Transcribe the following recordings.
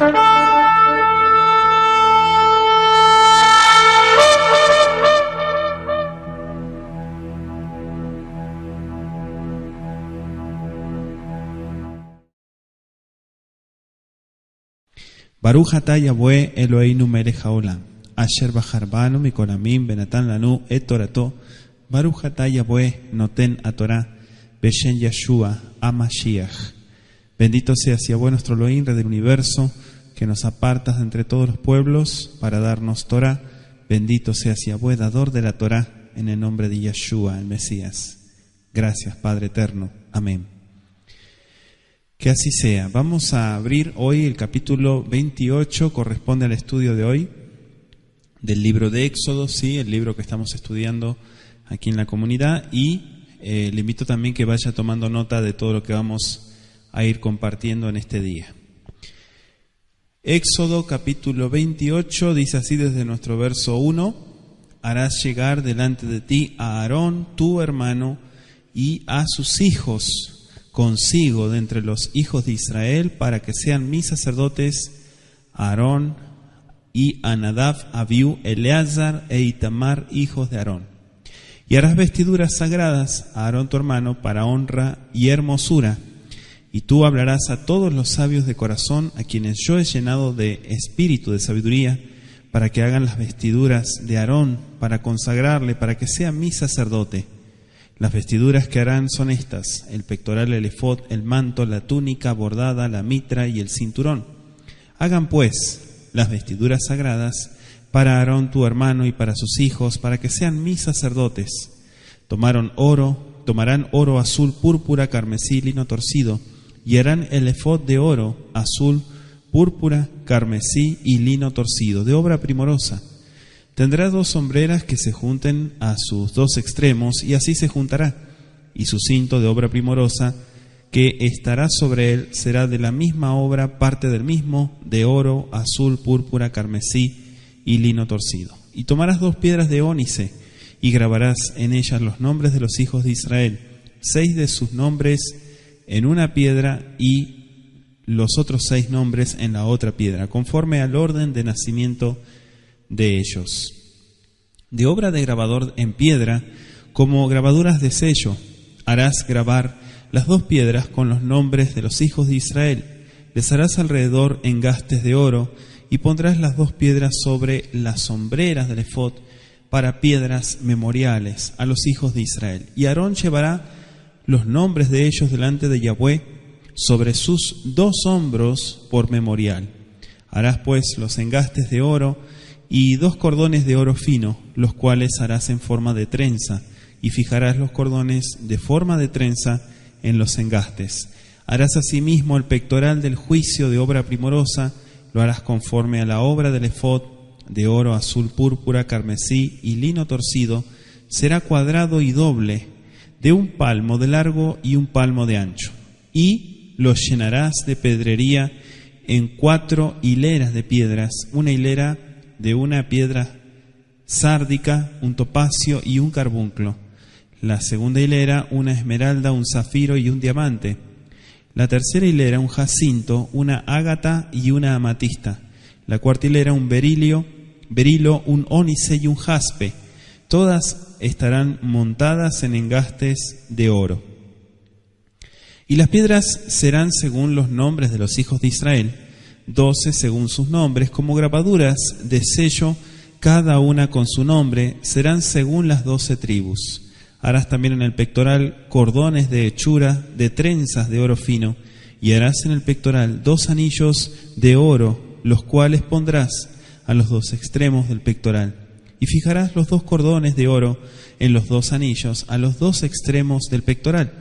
Baruch atah Yahweh Eloheinu melech haolam, asher bachar banu mikol amim benatan lanu et torato, Baruch atah Yahweh noten atorá, beshen Yeshua HaMashiach. Bendito seas Yahweh nuestro Elohim, Rey del universo, que nos apartas de entre todos los pueblos para darnos Torah. Bendito seas Yahweh, dador de la Torah, en el nombre de Yeshua, el Mesías. Gracias, Padre eterno. Amén. Que así sea. Vamos a abrir hoy el capítulo 28, corresponde al estudio de hoy, del libro de Éxodo, sí, el libro que estamos estudiando aquí en la comunidad, y le invito también que vaya tomando nota de todo lo que vamos a ir compartiendo en este día. Éxodo capítulo 28 dice así desde nuestro verso 1: harás llegar delante de ti a Aarón, tu hermano, y a sus hijos consigo de entre los hijos de Israel, para que sean mis sacerdotes, Aarón y a Nadab, Abiú, Eleazar e Itamar, hijos de Aarón. Y harás vestiduras sagradas a Aarón tu hermano para honra y hermosura. Y tú hablarás a todos los sabios de corazón, a quienes yo he llenado de espíritu de sabiduría, para que hagan las vestiduras de Aarón, para consagrarle, para que sea mi sacerdote. Las vestiduras que harán son estas: el pectoral, el efod, el manto, la túnica bordada, la mitra y el cinturón. Hagan pues las vestiduras sagradas para Aarón tu hermano y para sus hijos, para que sean mis sacerdotes. Tomarán oro azul, púrpura, carmesí, lino torcido, y harán el efod de oro, azul, púrpura, carmesí y lino torcido, de obra primorosa. Tendrá 2 sombreras que se junten a sus 2 extremos, y así se juntará. Y su cinto de obra primorosa que estará sobre él será de la misma obra, parte del mismo, de oro, azul, púrpura, carmesí y lino torcido. Y tomarás 2 piedras de ónice, y grabarás en ellas los nombres de los hijos de Israel, 6 de sus nombres en una piedra y los otros 6 nombres en la otra piedra, conforme al orden de nacimiento de ellos. De obra de grabador en piedra, como grabaduras de sello, harás grabar las 2 piedras con los nombres de los hijos de Israel. Les harás alrededor engastes de oro, y pondrás las 2 piedras sobre las sombreras del efod para piedras memoriales a los hijos de Israel. Y Aarón llevará los nombres de ellos delante de Yahweh sobre sus 2 hombros por memorial. Harás pues los engastes de oro y 2 cordones de oro fino, los cuales harás en forma de trenza, y fijarás los cordones de forma de trenza en los engastes. Harás asimismo el pectoral del juicio de obra primorosa, lo harás conforme a la obra del efod, de oro azul, púrpura, carmesí y lino torcido. Será cuadrado y doble, de 1 palmo de largo y 1 palmo de ancho. Y lo llenarás de pedrería en 4 hileras de piedras, una hilera de una piedra sárdica, un topacio y un carbunclo. La segunda hilera, una esmeralda, un zafiro y un diamante. La tercera hilera, un jacinto, una ágata y una amatista. La cuarta hilera, un berilo, un ónice y un jaspe. Todas estarán montadas en engastes de oro. Y las piedras serán según los nombres de los hijos de Israel, 12 según sus nombres, como grabaduras de sello, cada una con su nombre, serán según las 12 tribus. Harás también en el pectoral cordones de hechura de trenzas de oro fino, y harás en el pectoral 2 anillos de oro, los cuales pondrás a los 2 extremos del pectoral. Y fijarás los 2 cordones de oro en los 2 anillos a los 2 extremos del pectoral,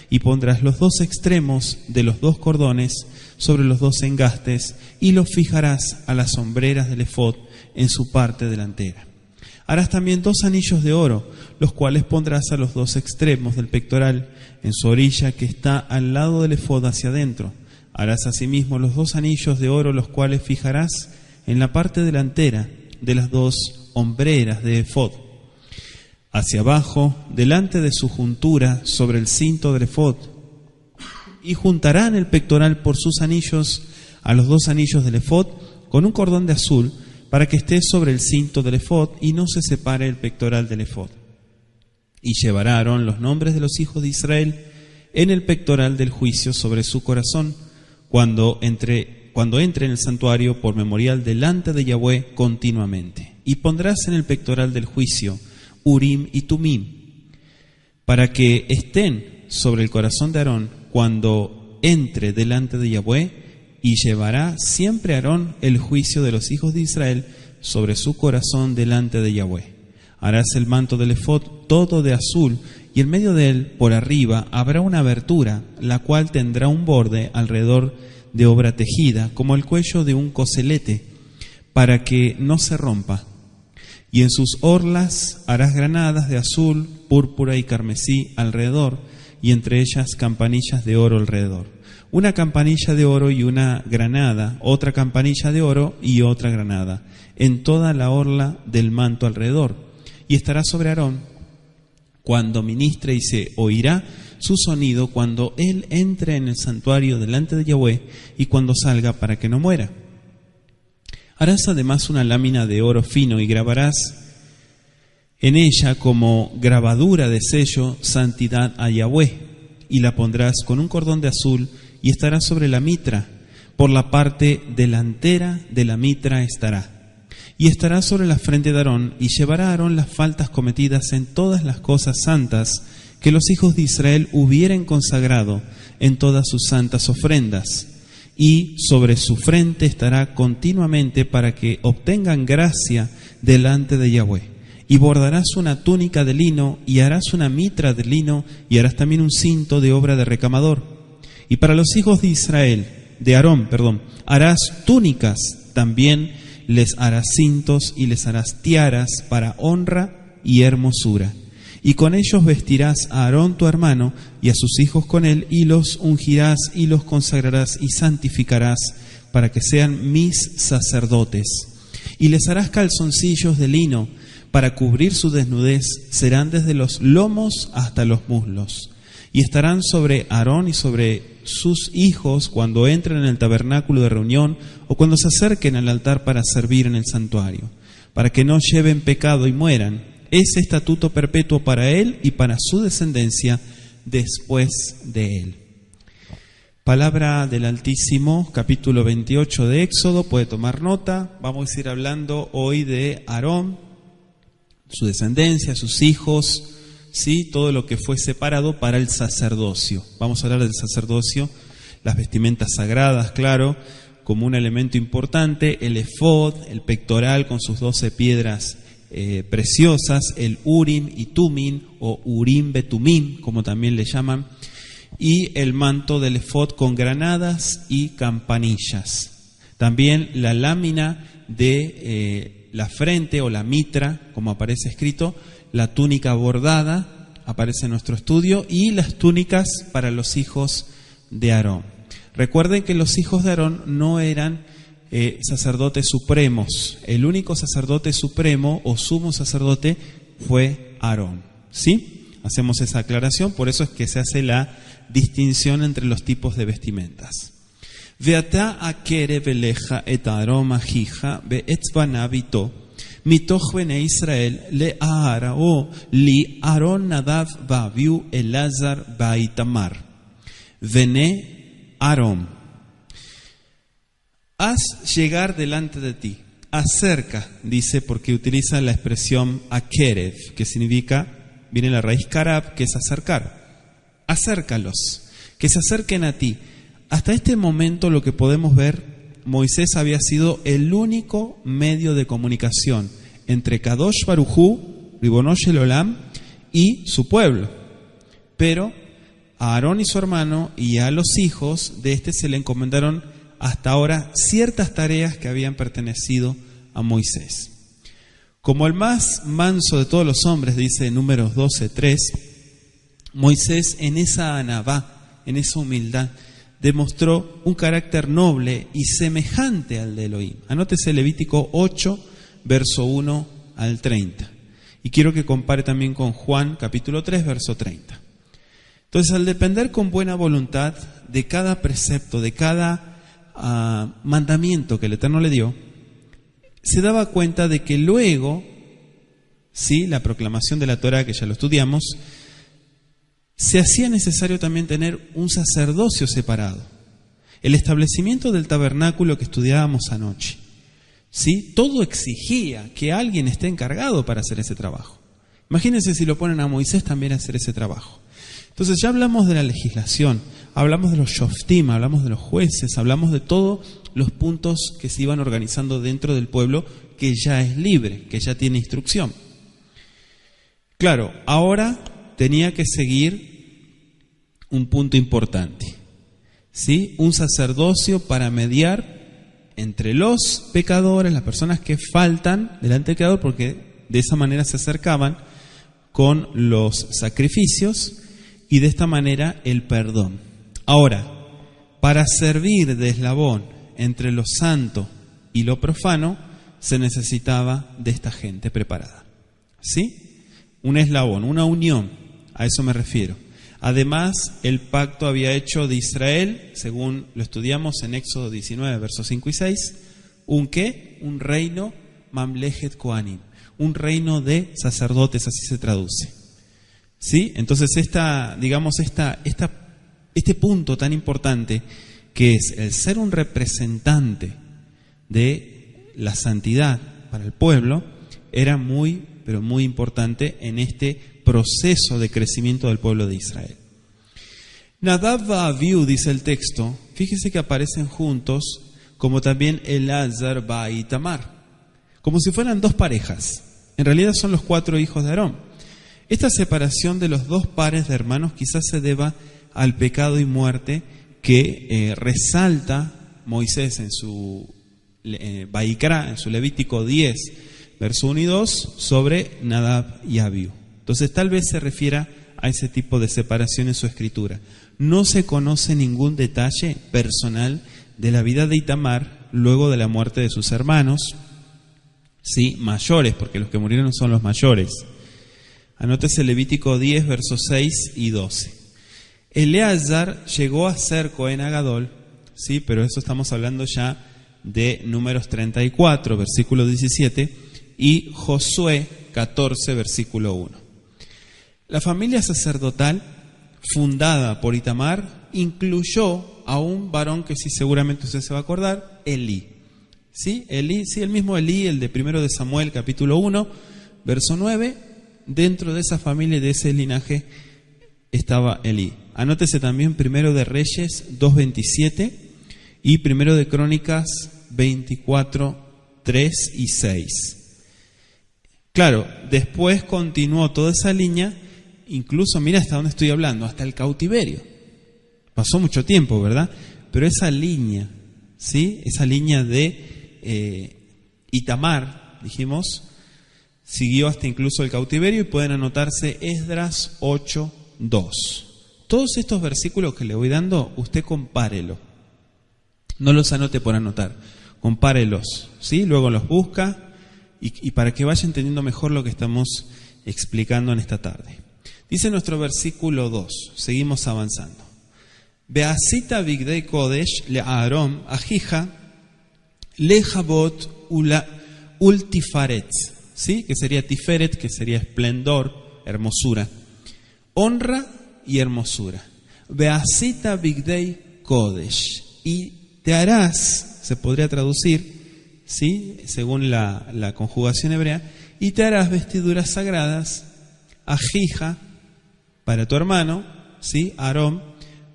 y pondrás los 2 extremos de los 2 cordones sobre los 2 engastes, y los fijarás a las sombreras del efod en su parte delantera. Harás también 2 anillos de oro, los cuales pondrás a los 2 extremos del pectoral, en su orilla que está al lado del efod hacia adentro. Harás asimismo los 2 anillos de oro, los cuales fijarás en la parte delantera de las 2 hombreras de efod. Hacia abajo, delante de su juntura, sobre el cinto del efod. Y juntarán el pectoral por sus anillos a los 2 anillos del efod con un cordón de azul para que esté sobre el cinto del efod y no se separe el pectoral del efod. Y llevará Aarón los nombres de los hijos de Israel en el pectoral del juicio sobre su corazón cuando entre en el santuario por memorial delante de Yahweh continuamente. Y pondrás en el pectoral del juicio Urim y Tumim para que estén sobre el corazón de Aarón cuando entre delante de Yahweh, y llevará siempre Aarón el juicio de los hijos de Israel sobre su corazón delante de Yahweh. Harás el manto del efod todo de azul, y en medio de él, por arriba, habrá una abertura, la cual tendrá un borde alrededor de obra tejida, como el cuello de un coselete, para que no se rompa. Y en sus orlas harás granadas de azul, púrpura y carmesí alrededor, y entre ellas campanillas de oro alrededor. Una campanilla de oro y una granada, otra campanilla de oro y otra granada, en toda la orla del manto alrededor. Y estará sobre Aarón cuando ministre, y se oirá su sonido cuando él entre en el santuario delante de Yahweh y cuando salga, para que no muera. Harás además una lámina de oro fino y grabarás en ella como grabadura de sello santidad a Yahweh, y la pondrás con un cordón de azul y estará sobre la mitra. Por la parte delantera de la mitra estará. Y estará sobre la frente de Aarón, y llevará a Aarón las faltas cometidas en todas las cosas santas que los hijos de Israel hubieren consagrado en todas sus santas ofrendas. Y sobre su frente estará continuamente para que obtengan gracia delante de Yahweh. Y bordarás una túnica de lino, y harás una mitra de lino, y harás también un cinto de obra de recamador. Y para los hijos de Israel, de Aarón, harás túnicas, también les harás cintos y les harás tiaras para honra y hermosura. Y con ellos vestirás a Aarón tu hermano y a sus hijos con él, y los ungirás y los consagrarás y santificarás para que sean mis sacerdotes. Y les harás calzoncillos de lino para cubrir su desnudez, serán desde los lomos hasta los muslos. Y estarán sobre Aarón y sobre sus hijos cuando entren en el tabernáculo de reunión o cuando se acerquen al altar para servir en el santuario, para que no lleven pecado y mueran. Es estatuto perpetuo para él y para su descendencia después de él. Palabra del Altísimo, capítulo 28 de Éxodo, puede tomar nota. Vamos a ir hablando hoy de Aarón, su descendencia, sus hijos, ¿sí? Todo lo que fue separado para el sacerdocio. Vamos a hablar del sacerdocio, las vestimentas sagradas, claro, como un elemento importante, el efod, el pectoral con sus 12 piedras preciosas, el Urim y Tumim, o Urim Betumim, como también le llaman, y el manto del efod con granadas y campanillas. También la lámina de la frente o la mitra, como aparece escrito, la túnica bordada, aparece en nuestro estudio, y las túnicas para los hijos de Aarón. Recuerden que los hijos de Aarón no eran sacerdotes supremos. El único sacerdote supremo o sumo sacerdote fue Aarón, ¿sí? Hacemos esa aclaración, por eso es que se hace la distinción entre los tipos de vestimentas. Veata akere veleja et Aarón ajija beetzbanav ito mitoch bnei Israel le'ahara o li Aarón Nadav va'aviu Elazar va'Itamar vene Aarón. Haz llegar delante de ti, acerca, dice, porque utiliza la expresión akerev, que significa, viene la raíz karab, que es acercar. Acércalos, que se acerquen a ti. Hasta este momento lo que podemos ver, Moisés había sido el único medio de comunicación entre Kadosh Baruj Hu, Ribono Shel Olam, y su pueblo. Pero a Aarón y su hermano y a los hijos de este se le encomendaron hasta ahora ciertas tareas que habían pertenecido a Moisés. Como el más manso de todos los hombres, dice en Números 12:3, Moisés en esa anabá, en esa humildad, demostró un carácter noble y semejante al de Elohim. Anótese Levítico 8, verso 1 al 30. Y quiero que compare también con Juan, capítulo 3, verso 30. Entonces, al depender con buena voluntad de cada precepto, de cada mandamiento que el Eterno le dio, se daba cuenta de que luego, ¿sí?, la proclamación de la Torá, que ya lo estudiamos, se hacía necesario también tener un sacerdocio separado. El establecimiento del tabernáculo que estudiábamos anoche, ¿sí?, todo exigía que alguien esté encargado para hacer ese trabajo. Imagínense si lo ponen a Moisés también a hacer ese trabajo. Entonces ya hablamos de la legislación, hablamos de los shoftim, hablamos de los jueces, hablamos de todos los puntos que se iban organizando dentro del pueblo, que ya es libre, que ya tiene instrucción. Claro, ahora tenía que seguir un punto importante, ¿sí?, un sacerdocio para mediar entre los pecadores, las personas que faltan delante del Creador, porque de esa manera se acercaban con los sacrificios, y de esta manera el perdón. Ahora, para servir de eslabón entre lo santo y lo profano, se necesitaba de esta gente preparada, ¿sí? Un eslabón, una unión, a eso me refiero. Además, el pacto había hecho de Israel, según lo estudiamos en Éxodo 19, versos 5 y 6, ¿un qué? Un reino Mamlechet Kohanim, un reino de sacerdotes, así se traduce. ¿Sí? Entonces este punto tan importante, que es el ser un representante de la santidad para el pueblo, era muy, pero muy importante en este proceso de crecimiento del pueblo de Israel. Nadab va Abiú, dice el texto, fíjese que aparecen juntos, como también Elazar va Itamar, como si fueran dos parejas. En realidad son los 4 hijos de Aarón. Esta separación de los 2 pares de hermanos quizás se deba al pecado y muerte que resalta Moisés en su Vaikra, en su Levítico 10, verso 1 y 2, sobre Nadab y Abiú. Entonces tal vez se refiera a ese tipo de separación en su escritura. No se conoce ningún detalle personal de la vida de Itamar luego de la muerte de sus hermanos, sí, mayores, porque los que murieron son los mayores. Anótese Levítico 10, versos 6 y 12. Eleazar llegó a ser Cohen Agadol, sí, pero eso estamos hablando ya de Números 34, versículo 17, y Josué 14, versículo 1. La familia sacerdotal, fundada por Itamar, incluyó a un varón que sí seguramente usted se va a acordar, Elí. ¿Sí? Elí, sí, el mismo Elí, el de 1 de Samuel, capítulo 1, verso 9. Dentro de esa familia y de ese linaje estaba Elí. Anótese también 1 de Reyes 2:27 y 1 de Crónicas 24, 3 y 6. Claro, después continuó toda esa línea, incluso, mira hasta dónde estoy hablando, hasta el cautiverio. Pasó mucho tiempo, ¿verdad? Pero esa línea, ¿sí?, esa línea de Itamar, dijimos, siguió hasta incluso el cautiverio, y pueden anotarse Esdras 8:2. Todos estos versículos que le voy dando, usted compárelo. No los anote por anotar, compárelos, ¿sí? Luego los busca y para que vaya entendiendo mejor lo que estamos explicando en esta tarde. Dice nuestro versículo 2, seguimos avanzando. Beasita bigdei kodesh le Aarón ajija le jabot ultifaretz. ¿Sí? Que sería tiferet, que sería esplendor, hermosura, honra y hermosura. Beasita bigdei kodesh, y te harás, se podría traducir, ¿sí?, según la conjugación hebrea, y te harás vestiduras sagradas, ajija, para tu hermano, ¿sí?, Aarón,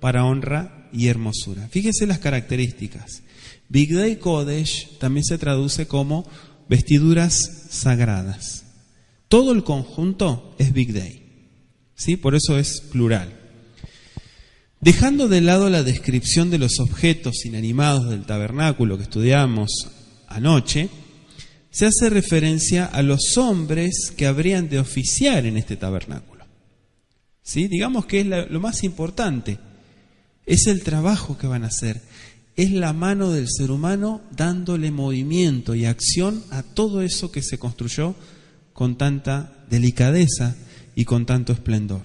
para honra y hermosura. Fíjese las características. Bigdei kodesh también se traduce como vestiduras sagradas. Todo el conjunto es bigdei, ¿sí? Por eso es plural. Dejando de lado la descripción de los objetos inanimados del tabernáculo que estudiamos anoche, se hace referencia a los hombres que habrían de oficiar en este tabernáculo. ¿Sí? Digamos que es lo más importante, es el trabajo que van a hacer. Es la mano del ser humano dándole movimiento y acción a todo eso que se construyó con tanta delicadeza y con tanto esplendor.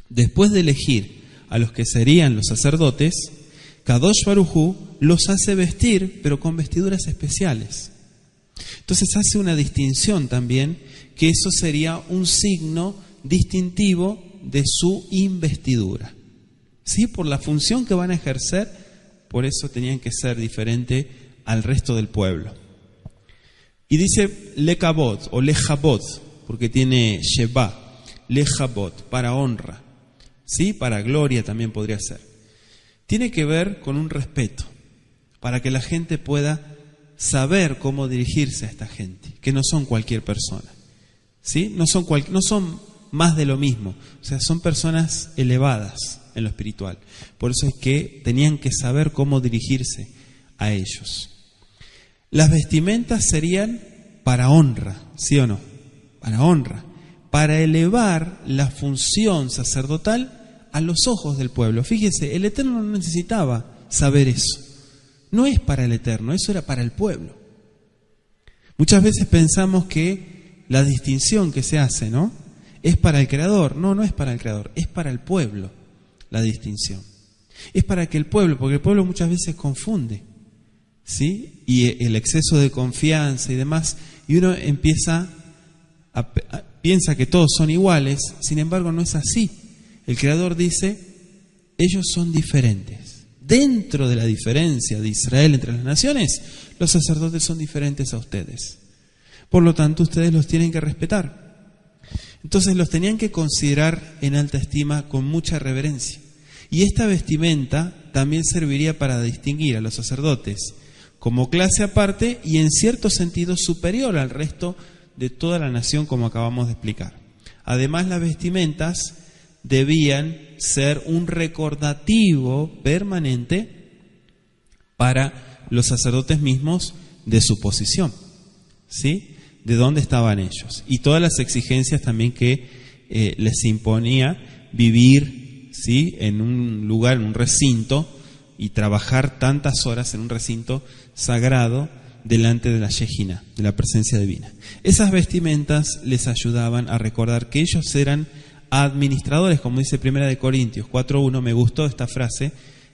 Después de elegir a los que serían los sacerdotes, Kadosh Baruj Hu los hace vestir, pero con vestiduras especiales. Entonces hace una distinción también, que eso sería un signo distintivo de su investidura. ¿Sí? Por la función que van a ejercer, por eso tenían que ser diferentes al resto del pueblo. Y dice lekabot o lejabot, porque tiene sheba, lejabot, para honra, ¿sí? Para gloria también podría ser. Tiene que ver con un respeto, para que la gente pueda saber cómo dirigirse a esta gente, que no son cualquier persona, ¿sí? No son más de lo mismo, o sea, son personas elevadas en lo espiritual. Por eso es que tenían que saber cómo dirigirse a ellos. Las vestimentas serían para honra, ¿sí o no? Para honra, para elevar la función sacerdotal a los ojos del pueblo. Fíjese, el Eterno no necesitaba saber eso. No es para el Eterno, eso era para el pueblo. Muchas veces pensamos que la distinción que se hace, ¿no?, es para el Creador. No, no es para el Creador, es para el pueblo la distinción. Es para que el pueblo, porque el pueblo muchas veces confunde, ¿sí? Y el exceso de confianza y demás, y uno empieza piensa que todos son iguales. Sin embargo, no es así. El Creador dice, ellos son diferentes. Dentro de la diferencia de Israel entre las naciones, los sacerdotes son diferentes a ustedes. Por lo tanto, ustedes los tienen que respetar. Entonces los tenían que considerar en alta estima, con mucha reverencia. Y esta vestimenta también serviría para distinguir a los sacerdotes como clase aparte y en cierto sentido superior al resto de toda la nación, como acabamos de explicar. Además, las vestimentas debían ser un recordativo permanente para los sacerdotes mismos de su posición, ¿sí?, de dónde estaban ellos, y todas las exigencias también que les imponía vivir, ¿sí?, en un lugar, en un recinto, y trabajar tantas horas en un recinto sagrado delante de la Shejina, de la presencia divina. Esas vestimentas les ayudaban a recordar que ellos eran administradores, como dice 1 Corintios 4.1, me gustó esta frase,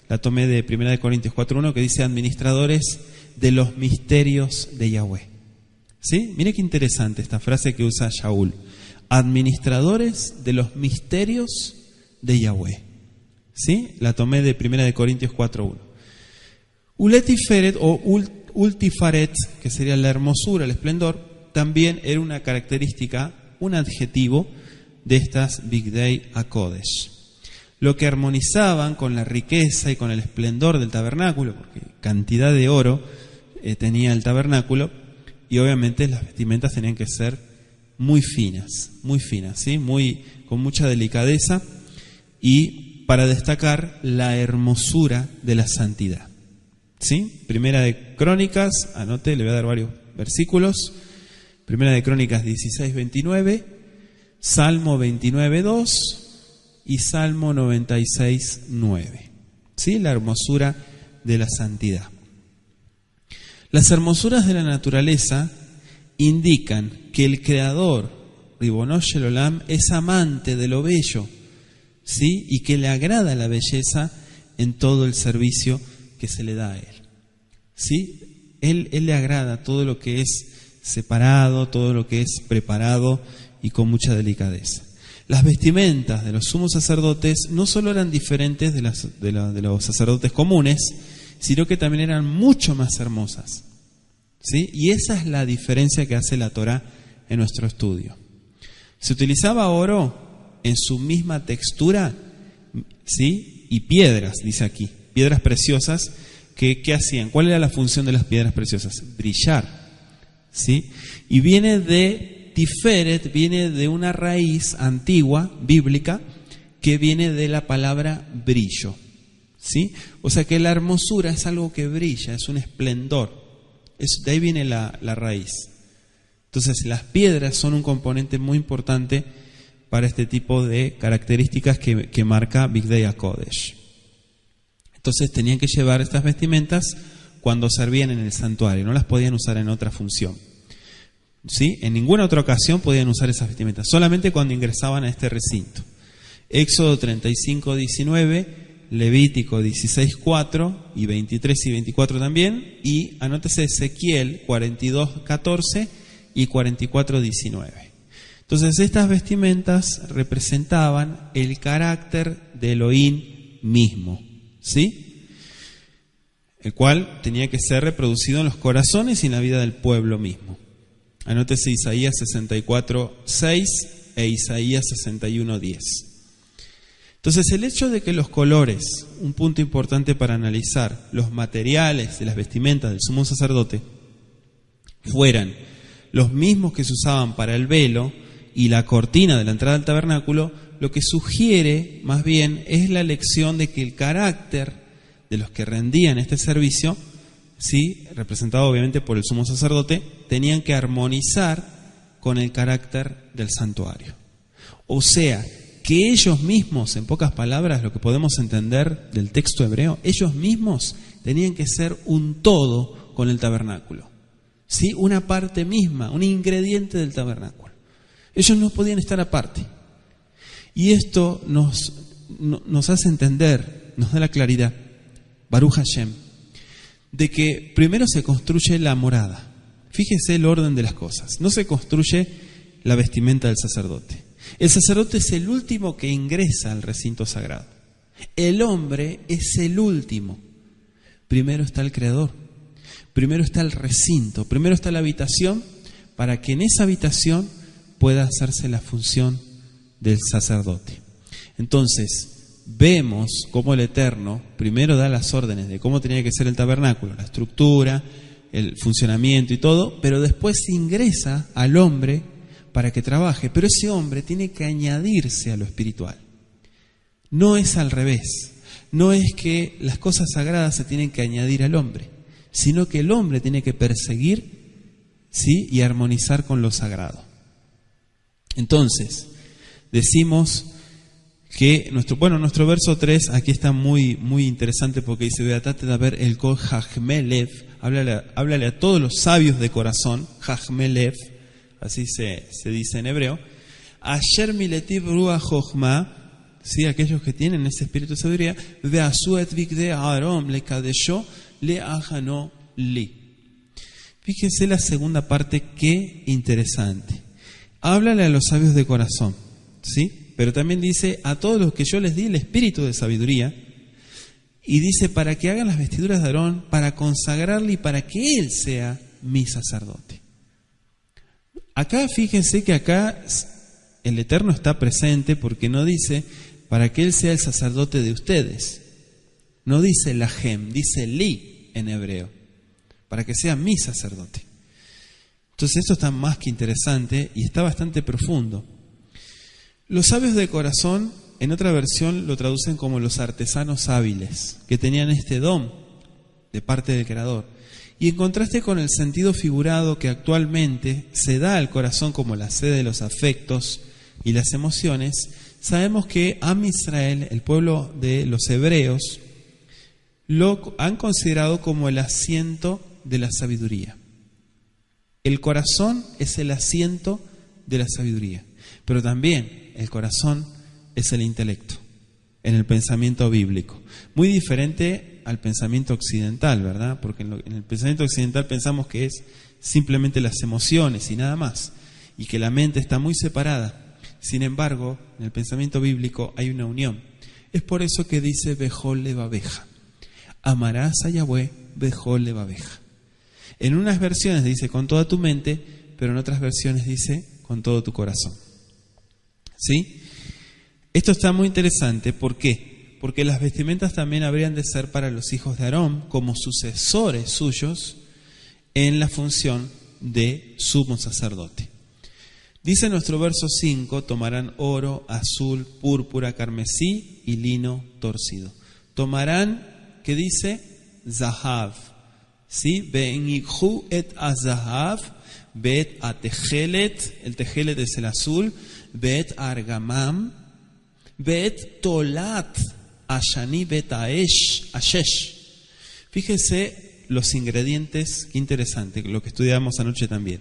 la tomé de 1 Corintios 4.1, que dice administradores de los misterios de Yahweh. ¿Sí? Mire qué interesante esta frase que usa Shaul. Administradores de los misterios de Yahweh. ¿Sí? La tomé de 1 Corintios 4.1. Uletiferet o ultifaret, que sería la hermosura, el esplendor, también era una característica, un adjetivo de estas Bigdei HaKodesh. Lo que armonizaban con la riqueza y con el esplendor del tabernáculo, porque cantidad de oro tenía el tabernáculo, y obviamente las vestimentas tenían que ser muy finas, ¿sí?, con mucha delicadeza, y para destacar la hermosura de la santidad. ¿Sí? Primera de Crónicas, anote, le voy a dar varios versículos. Primera de Crónicas 16:29, Salmo 29:2 y Salmo 96:9. ¿Sí? La hermosura de la santidad. Las hermosuras de la naturaleza indican que el Creador, Ribono Shel Olam, es amante de lo bello, ¿sí?, y que le agrada la belleza en todo el servicio que se le da a Él. ¿Sí? Él le agrada todo lo que es separado, todo lo que es preparado y con mucha delicadeza. Las vestimentas de los sumos sacerdotes no solo eran diferentes de los sacerdotes comunes, sino que también eran mucho más hermosas. ¿Sí? Y esa es la diferencia que hace la Torá en nuestro estudio. Se utilizaba oro en su misma textura, ¿sí?, y piedras, dice aquí, piedras preciosas. ¿Qué hacían? ¿Cuál era la función de las piedras preciosas? Brillar, ¿sí? Y viene de Tiferet, viene de una raíz antigua, bíblica, que viene de la palabra brillo, ¿sí? O sea que la hermosura es algo que brilla, es un esplendor. De ahí viene la raíz. Entonces las piedras son un componente muy importante para este tipo de características que marca Bigdei HaKodesh. Entonces tenían que llevar estas vestimentas cuando servían en el santuario, no las podían usar en otra función. ¿Sí? En ninguna otra ocasión podían usar esas vestimentas, solamente cuando ingresaban a este recinto. Éxodo 35:19 Levítico 16:4 y 23 y 24 también, y anótese Ezequiel 42:14 y 44:19. Entonces estas vestimentas representaban el carácter de Elohim mismo, ¿sí? El cual tenía que ser reproducido en los corazones y en la vida del pueblo mismo. Anótese Isaías 64:6 e Isaías 61:10. Entonces el hecho de que los colores, un punto importante para analizar, los materiales de las vestimentas del sumo sacerdote, fueran los mismos que se usaban para el velo y la cortina de la entrada al tabernáculo, lo que sugiere más bien es la lección de que el carácter de los que rendían este servicio, ¿sí?, representado obviamente por el sumo sacerdote, tenían que armonizar con el carácter del santuario. O sea, que ellos mismos, en pocas palabras, lo que podemos entender del texto hebreo, ellos mismos tenían que ser un todo con el tabernáculo, ¿sí?, una parte misma, un ingrediente del tabernáculo. Ellos no podían estar aparte. Y esto nos hace entender, nos da la claridad, Baruch Hashem, de que primero se construye la morada. Fíjese el orden de las cosas. No se construye la vestimenta del sacerdote. El sacerdote es el último que ingresa al recinto sagrado. El hombre es el último. Primero está el Creador. Primero está el recinto. Primero está la habitación, para que en esa habitación pueda hacerse la función del sacerdote. Entonces, vemos cómo el Eterno primero da las órdenes de cómo tenía que ser el tabernáculo, la estructura, el funcionamiento y todo, pero después ingresa al hombre para que trabaje, pero ese hombre tiene que añadirse a lo espiritual. No es al revés, no es que las cosas sagradas se tienen que añadir al hombre, sino que el hombre tiene que perseguir, ¿sí?, y armonizar con lo sagrado. Entonces, decimos que nuestro verso 3 aquí está muy, muy interesante, porque dice: Beatate daber el kol hachmelev, háblale a todos los sabios de corazón, hachmelev, así se dice en hebreo, asher miletiv ruach chochma, ¿sí?, aquellos que tienen ese espíritu de sabiduría, ve'asu et bigdei Aarón lekadesho le'achano li. Fíjense la segunda parte, qué interesante. Háblale a los sabios de corazón, ¿sí? Pero también dice a todos los que yo les di el espíritu de sabiduría, y dice para que hagan las vestiduras de Aarón, para consagrarle y para que él sea mi sacerdote. Acá fíjense que acá el Eterno está presente, porque no dice para que él sea el sacerdote de ustedes. No dice lahem, dice li en hebreo, para que sea mi sacerdote. Entonces esto está más que interesante y está bastante profundo. Los sabios de corazón, en otra versión lo traducen como los artesanos hábiles, que tenían este don de parte del Creador. Y en contraste con el sentido figurado que actualmente se da al corazón como la sede de los afectos y las emociones, sabemos que Am Israel, el pueblo de los hebreos, lo han considerado como el asiento de la sabiduría. El corazón es el asiento de la sabiduría, pero también el corazón es el intelecto, en el pensamiento bíblico. Muy diferente al pensamiento occidental, ¿verdad? Porque en el pensamiento occidental pensamos que es simplemente las emociones y nada más, y que la mente está muy separada. Sin embargo, en el pensamiento bíblico hay una unión. Es por eso que dice Bejol levabeja. Amarás a Yahweh Bejol levabeja. En unas versiones dice con toda tu mente, pero en otras versiones dice con todo tu corazón. ¿Sí? Esto está muy interesante. ¿Por qué? Porque las vestimentas también habrían de ser para los hijos de Aarón como sucesores suyos en la función de sumo sacerdote. Dice nuestro verso 5, tomarán oro, azul, púrpura, carmesí y lino torcido. Tomarán, ¿qué dice? Zahav. ¿Sí? Ve'nikhu et azahav, bet atejelet, el tejelet es el azul, bet argamam, bet tolat, ashani bet ashesh. Fíjese los ingredientes, qué interesante, lo que estudiamos anoche también.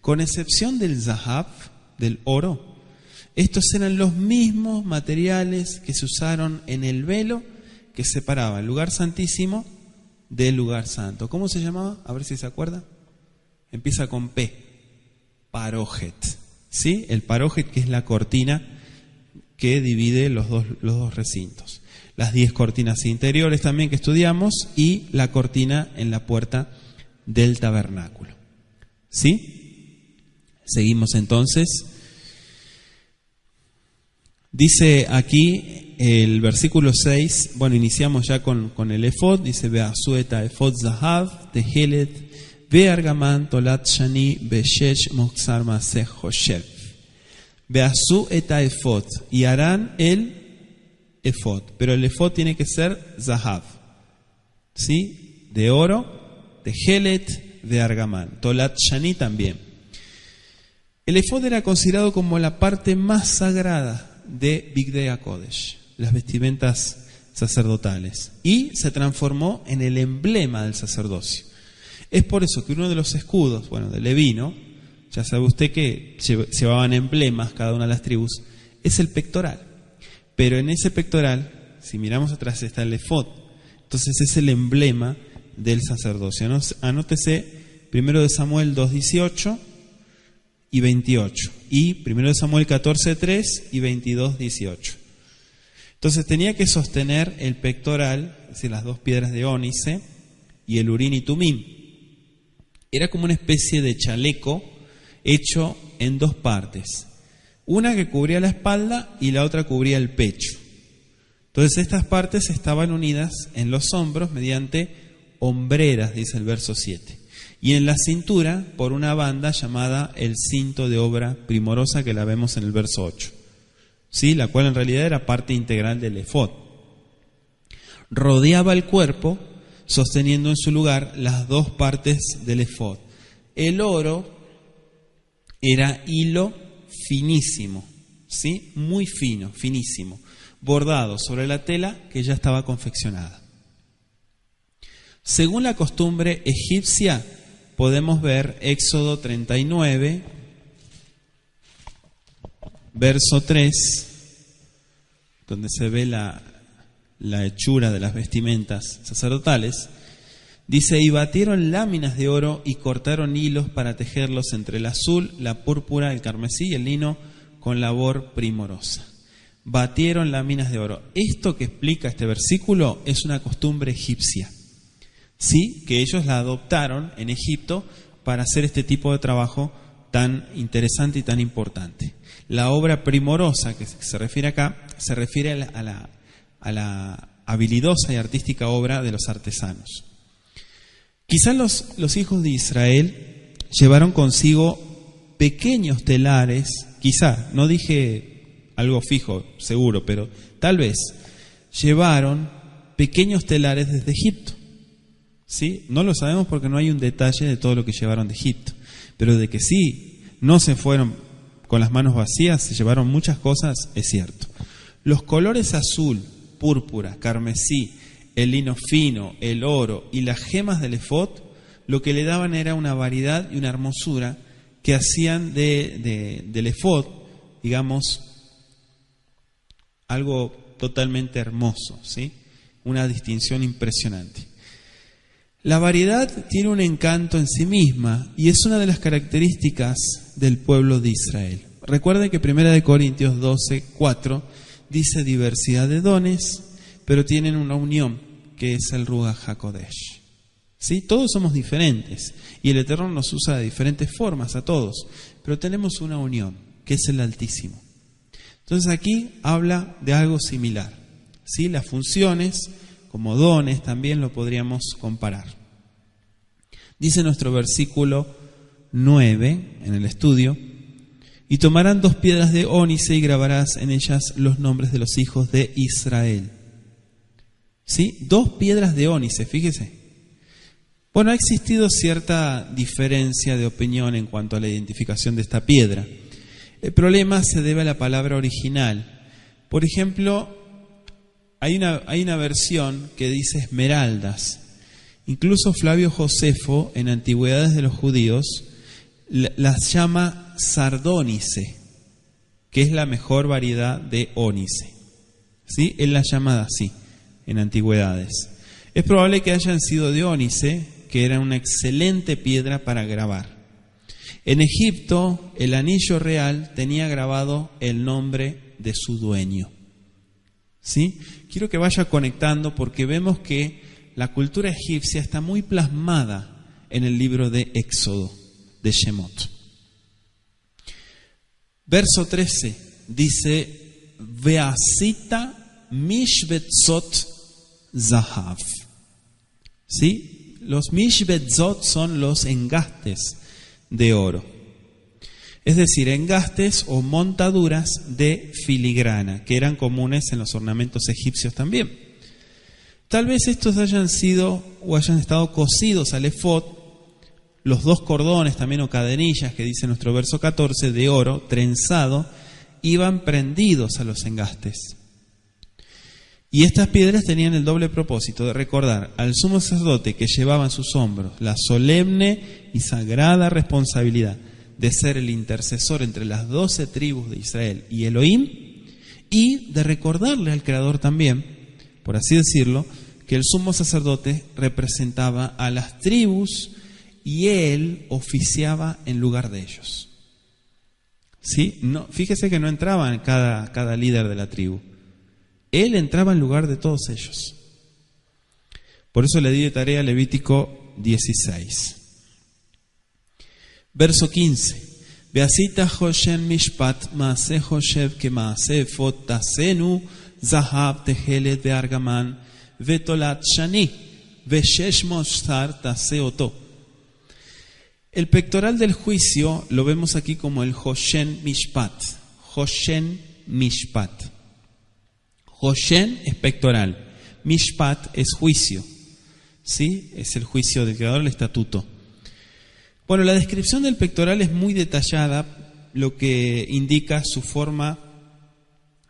Con excepción del zahab, del oro, estos eran los mismos materiales que se usaron en el velo que separaba el lugar santísimo del lugar santo. ¿Cómo se llamaba? A ver si se acuerda. Empieza con P. Parójet. ¿Sí? El parójet, que es la cortina que divide los dos recintos. Las 10 cortinas interiores también que estudiamos y la cortina en la puerta del tabernáculo. ¿Sí? Seguimos entonces. Dice aquí el versículo 6, bueno, iniciamos ya con el efod, dice Ve'asu et efod zahav tehelet ve'argaman tolat shani be'shesh moksar maseh hoshev. Ve'asu et efod, y harán el efod, pero el efod tiene que ser zahav, ¿sí? De oro, tehelet, de argamán, tolat shani también. El efod era considerado como la parte más sagrada de Bigdei HaKodesh, las vestimentas sacerdotales, y se transformó en el emblema del sacerdocio. Es por eso que uno de los escudos, bueno, de Leví, ¿no? Ya sabe usted que llevaban emblemas cada una de las tribus, es el pectoral. Pero en ese pectoral, si miramos atrás, está el efod. Entonces es el emblema del sacerdocio, ¿no? Anótese 1 Samuel 2:18 y 28, y 1 Samuel 14:3 y 22:18. Entonces tenía que sostener el pectoral, es decir, las 2 piedras de ónice y el urín y tumim. Era como una especie de chaleco hecho en 2 partes. Una que cubría la espalda y la otra cubría el pecho. Entonces estas partes estaban unidas en los hombros mediante hombreras, dice el verso 7. Y en la cintura por una banda llamada el cinto de obra primorosa, que la vemos en el verso 8. ¿Sí? La cual en realidad era parte integral del efod. Rodeaba el cuerpo, sosteniendo en su lugar las 2 partes del efod. El oro era hilo finísimo, ¿sí? Muy fino, finísimo, bordado sobre la tela que ya estaba confeccionada. Según la costumbre egipcia, podemos ver Éxodo 39, verso 3, donde se ve la hechura de las vestimentas sacerdotales. Dice, y batieron láminas de oro y cortaron hilos para tejerlos entre el azul, la púrpura, el carmesí y el lino con labor primorosa. Batieron láminas de oro. Esto que explica este versículo es una costumbre egipcia. Sí, que ellos la adoptaron en Egipto para hacer este tipo de trabajo tan interesante y tan importante. La obra primorosa que se refiere acá, se refiere a la habilidosa y artística obra de los artesanos. Quizás los hijos de Israel llevaron consigo pequeños telares, quizá, no dije algo fijo, seguro, pero tal vez llevaron pequeños telares desde Egipto. ¿Sí? No lo sabemos porque no hay un detalle de todo lo que llevaron de Egipto, pero de que sí, no se fueron con las manos vacías, se llevaron muchas cosas, es cierto. Los colores azul, púrpura, carmesí, el lino fino, el oro y las gemas del efod, lo que le daban era una variedad y una hermosura que hacían del efod, digamos, algo totalmente hermoso, ¿sí? Una distinción impresionante. La variedad tiene un encanto en sí misma y es una de las características del pueblo de Israel. Recuerden que 1 Corintios 12:4 dice diversidad de dones, pero tienen una unión que es el Ruach HaKodesh. ¿Sí? Todos somos diferentes y el Eterno nos usa de diferentes formas a todos, pero tenemos una unión que es el Altísimo. Entonces aquí habla de algo similar. ¿Sí? Las funciones como dones también lo podríamos comparar. Dice nuestro versículo 9 en el estudio, y tomarán 2 piedras de ónice y grabarás en ellas los nombres de los hijos de Israel. ¿Sí? 2 piedras de ónice, fíjese. Bueno, ha existido cierta diferencia de opinión en cuanto a la identificación de esta piedra. El problema se debe a la palabra original. Por ejemplo, hay una versión que dice esmeraldas. Incluso Flavio Josefo, en Antigüedades de los Judíos, las llama sardónice, que es la mejor variedad de ónice. ¿Sí? Él las llama así. en antigüedades. Es probable que hayan sido de ónice, que era una excelente piedra para grabar. En Egipto, el anillo real tenía grabado el nombre de su dueño. ¿Sí? Quiero que vaya conectando porque vemos que la cultura egipcia está muy plasmada en el libro de Éxodo, de Shemot. Verso 13 dice: Veasita mishbetzot zahav. ¿Sí? Los mishbetzot son los engastes de oro. Es decir, engastes o montaduras de filigrana, que eran comunes en los ornamentos egipcios también. Tal vez estos hayan sido o hayan estado cosidos al efod, los dos cordones también o cadenillas que dice nuestro verso 14 de oro trenzado, iban prendidos a los engastes. Y estas piedras tenían el doble propósito de recordar al sumo sacerdote que llevaba en sus hombros la solemne y sagrada responsabilidad de ser el intercesor entre las 12 tribus de Israel y Elohim, y de recordarle al Creador también, por así decirlo, que el sumo sacerdote representaba a las tribus y él oficiaba en lugar de ellos. ¿Sí? No, fíjese que no entraba en cada líder de la tribu. Él entraba en lugar de todos ellos. Por eso le di de tarea Levítico 16. Verso 15. Veasita Hoshen Mishpat Maase Hoshev que Maase Efod Tasenu Zahab Tehelet Beargaman Vetolat Shani Veshesh Moshtar Taseoto. El pectoral del juicio lo vemos aquí como el Hoshen Mishpat. Hoshen Mishpat. Hoshen es pectoral, Mishpat es juicio, ¿sí? Es el juicio del Creador, el estatuto. Bueno, la descripción del pectoral es muy detallada, lo que indica su forma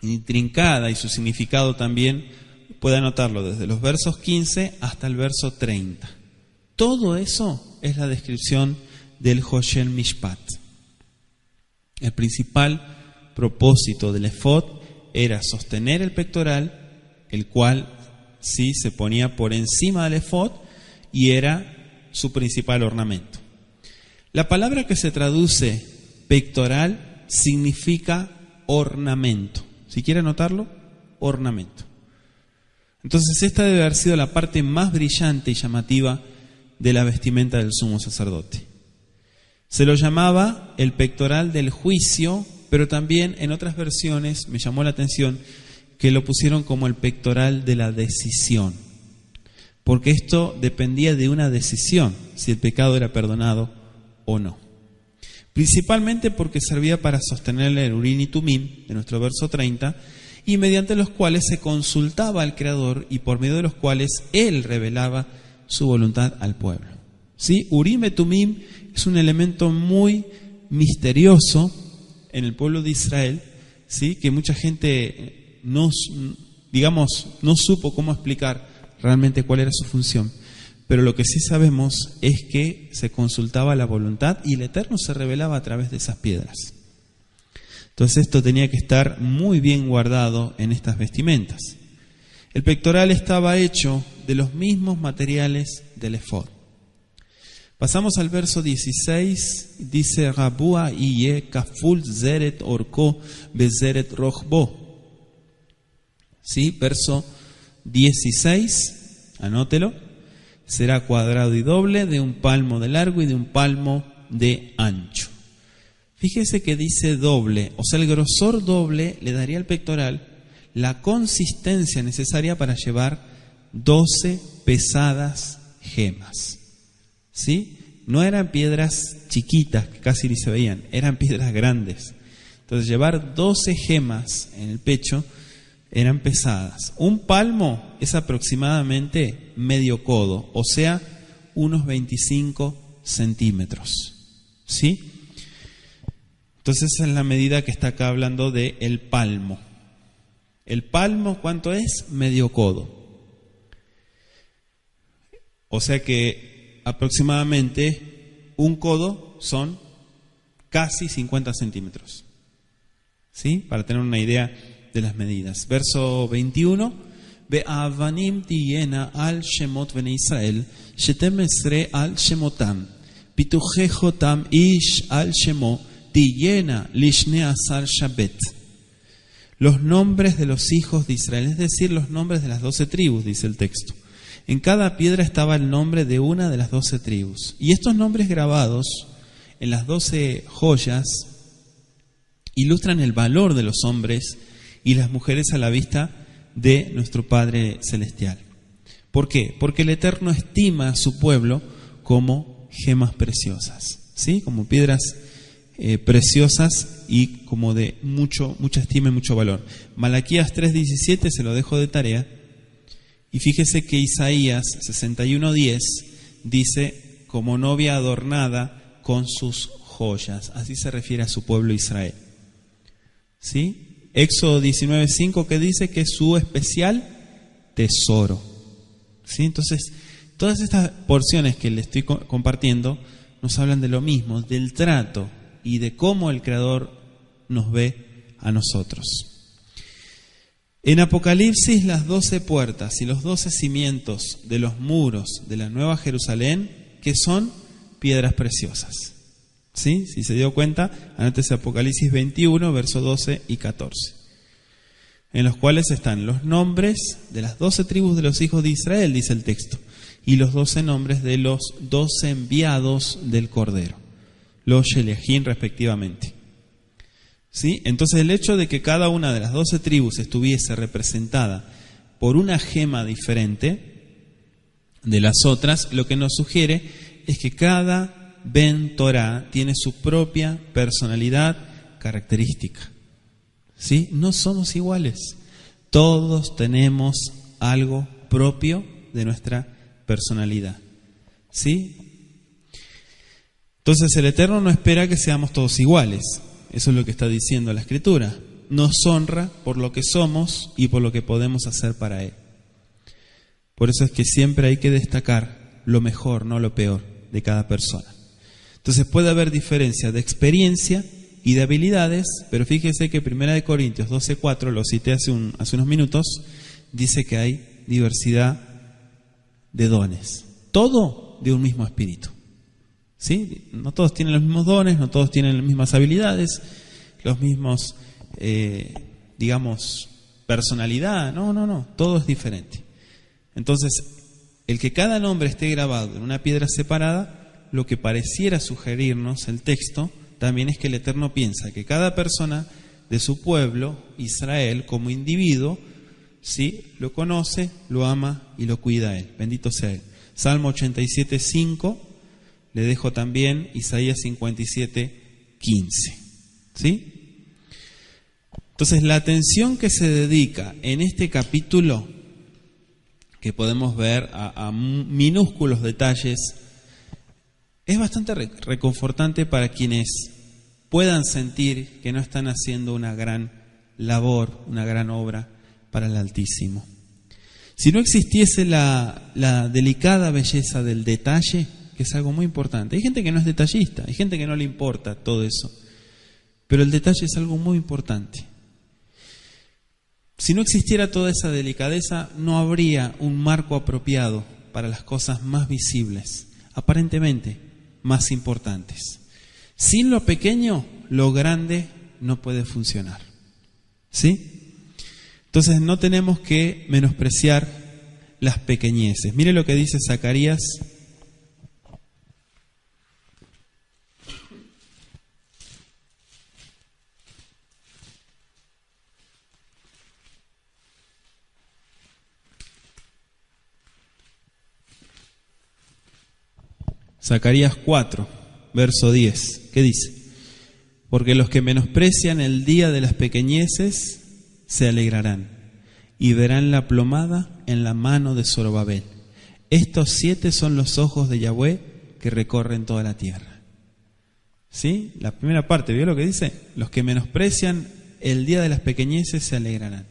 intrincada y su significado también, puede anotarlo desde los versos 15 hasta el verso 30. Todo eso es la descripción del Hoshen Mishpat. El principal propósito del efod era sostener el pectoral, el cual sí se ponía por encima del efod y era su principal ornamento. La palabra que se traduce pectoral significa ornamento. Si quiere anotarlo, ornamento. Entonces esta debe haber sido la parte más brillante y llamativa de la vestimenta del sumo sacerdote. Se lo llamaba el pectoral del juicio, pero también en otras versiones me llamó la atención que lo pusieron como el pectoral de la decisión, porque esto dependía de una decisión, si el pecado era perdonado o no. Principalmente porque servía para sostener el Urim y Tumim de nuestro verso 30, y mediante los cuales se consultaba al Creador y por medio de los cuales Él revelaba su voluntad al pueblo. ¿Sí? Urim y Tumim es un elemento muy misterioso en el pueblo de Israel, ¿sí? Que mucha gente no supo cómo explicar realmente cuál era su función, pero lo que sí sabemos es que se consultaba la voluntad y el Eterno se revelaba a través de esas piedras. Entonces esto tenía que estar muy bien guardado en estas vestimentas. El pectoral estaba hecho de los mismos materiales del efod. Pasamos al verso 16, dice Rabua iye kaful zeret orko bezeret rochbo. ¿Sí? Verso 16, anótelo. Será cuadrado y doble, de un palmo de largo y de un palmo de ancho. Fíjese que dice doble, o sea, el grosor doble le daría al pectoral la consistencia necesaria para llevar 12 pesadas gemas. ¿Sí? No eran piedras chiquitas que casi ni se veían, eran piedras grandes. Entonces llevar 12 gemas en el pecho eran pesadas. Un palmo es aproximadamente medio codo, o sea, unos 25 centímetros. ¿Sí? Entonces esa es la medida que está acá hablando de el palmo. ¿El palmo cuánto es? Medio codo. O sea que aproximadamente un codo son casi 50 centímetros. ¿Sí? Para tener una idea de las medidas. Verso 21. Ve'avanim tiyena al shemot bnei Israel, shetem esre al shemotam, pitujejotam ish al shemo, tiyena lishne asar shabet. Los nombres de los hijos de Israel, es decir, los nombres de las 12 tribus, dice el texto. En cada piedra estaba el nombre de una de las 12 tribus. Y estos nombres grabados en las 12 joyas ilustran el valor de los hombres y las mujeres a la vista de nuestro Padre Celestial. ¿Por qué? Porque el Eterno estima a su pueblo como gemas preciosas, ¿sí? Como piedras preciosas y como de mucha estima y mucho valor. Malaquías 3:17 se lo dejo de tarea. Y fíjese que Isaías 61:10 dice, como novia adornada con sus joyas. Así se refiere a su pueblo Israel. ¿Sí? Éxodo 19:5 que dice que es su especial tesoro. ¿Sí? Entonces, todas estas porciones que le estoy compartiendo nos hablan de lo mismo, del trato y de cómo el Creador nos ve a nosotros. En Apocalipsis, las 12 puertas y los 12 cimientos de los muros de la Nueva Jerusalén, que son piedras preciosas. ¿Sí? Si se dio cuenta, anótese Apocalipsis 21, versos 12 y 14. En los cuales están los nombres de las 12 tribus de los hijos de Israel, dice el texto, y los 12 nombres de los 12 enviados del Cordero, los Sheliachim respectivamente. ¿Sí? Entonces el hecho de que cada una de las 12 tribus estuviese representada por una gema diferente de las otras, lo que nos sugiere es que cada Ben Torah tiene su propia personalidad característica. ¿Sí? No somos iguales. Todos tenemos algo propio de nuestra personalidad. ¿Sí? Entonces el Eterno no espera que seamos todos iguales. Eso es lo que está diciendo la Escritura. Nos honra por lo que somos y por lo que podemos hacer para Él. Por eso es que siempre hay que destacar lo mejor, no lo peor, de cada persona. Entonces puede haber diferencia de experiencia y de habilidades, pero fíjese que 1 Corintios 12:4, lo cité hace unos minutos, dice que hay diversidad de dones. Todo de un mismo espíritu. ¿Sí? No todos tienen los mismos dones, no todos tienen las mismas habilidades, los mismos, personalidad. No, todo es diferente. Entonces, el que cada nombre esté grabado en una piedra separada, lo que pareciera sugerirnos el texto, también es que el Eterno piensa que cada persona de su pueblo, Israel, como individuo, ¿sí? Lo conoce, lo ama y lo cuida a Él. Bendito sea Él. Salmo 87:5. Le dejo también Isaías 57:15. ¿Sí? Entonces, la atención que se dedica en este capítulo, que podemos ver a minúsculos detalles, es bastante reconfortante para quienes puedan sentir que no están haciendo una gran labor, una gran obra para el Altísimo. Si no existiese la delicada belleza del detalle, que es algo muy importante. Hay gente que no es detallista, hay gente que no le importa todo eso, pero el detalle es algo muy importante. Si no existiera toda esa delicadeza, no habría un marco apropiado para las cosas más visibles, aparentemente más importantes. Sin lo pequeño, lo grande no puede funcionar. ¿Sí? Entonces no tenemos que menospreciar las pequeñeces. Mire lo que dice Zacarías. Zacarías 4, verso 10, ¿qué dice? Porque los que menosprecian el día de las pequeñeces se alegrarán y verán la plomada en la mano de Zorobabel. Estos 7 son los ojos de Yahweh que recorren toda la tierra. ¿Sí? La primera parte, ¿vio lo que dice? Los que menosprecian el día de las pequeñeces se alegrarán.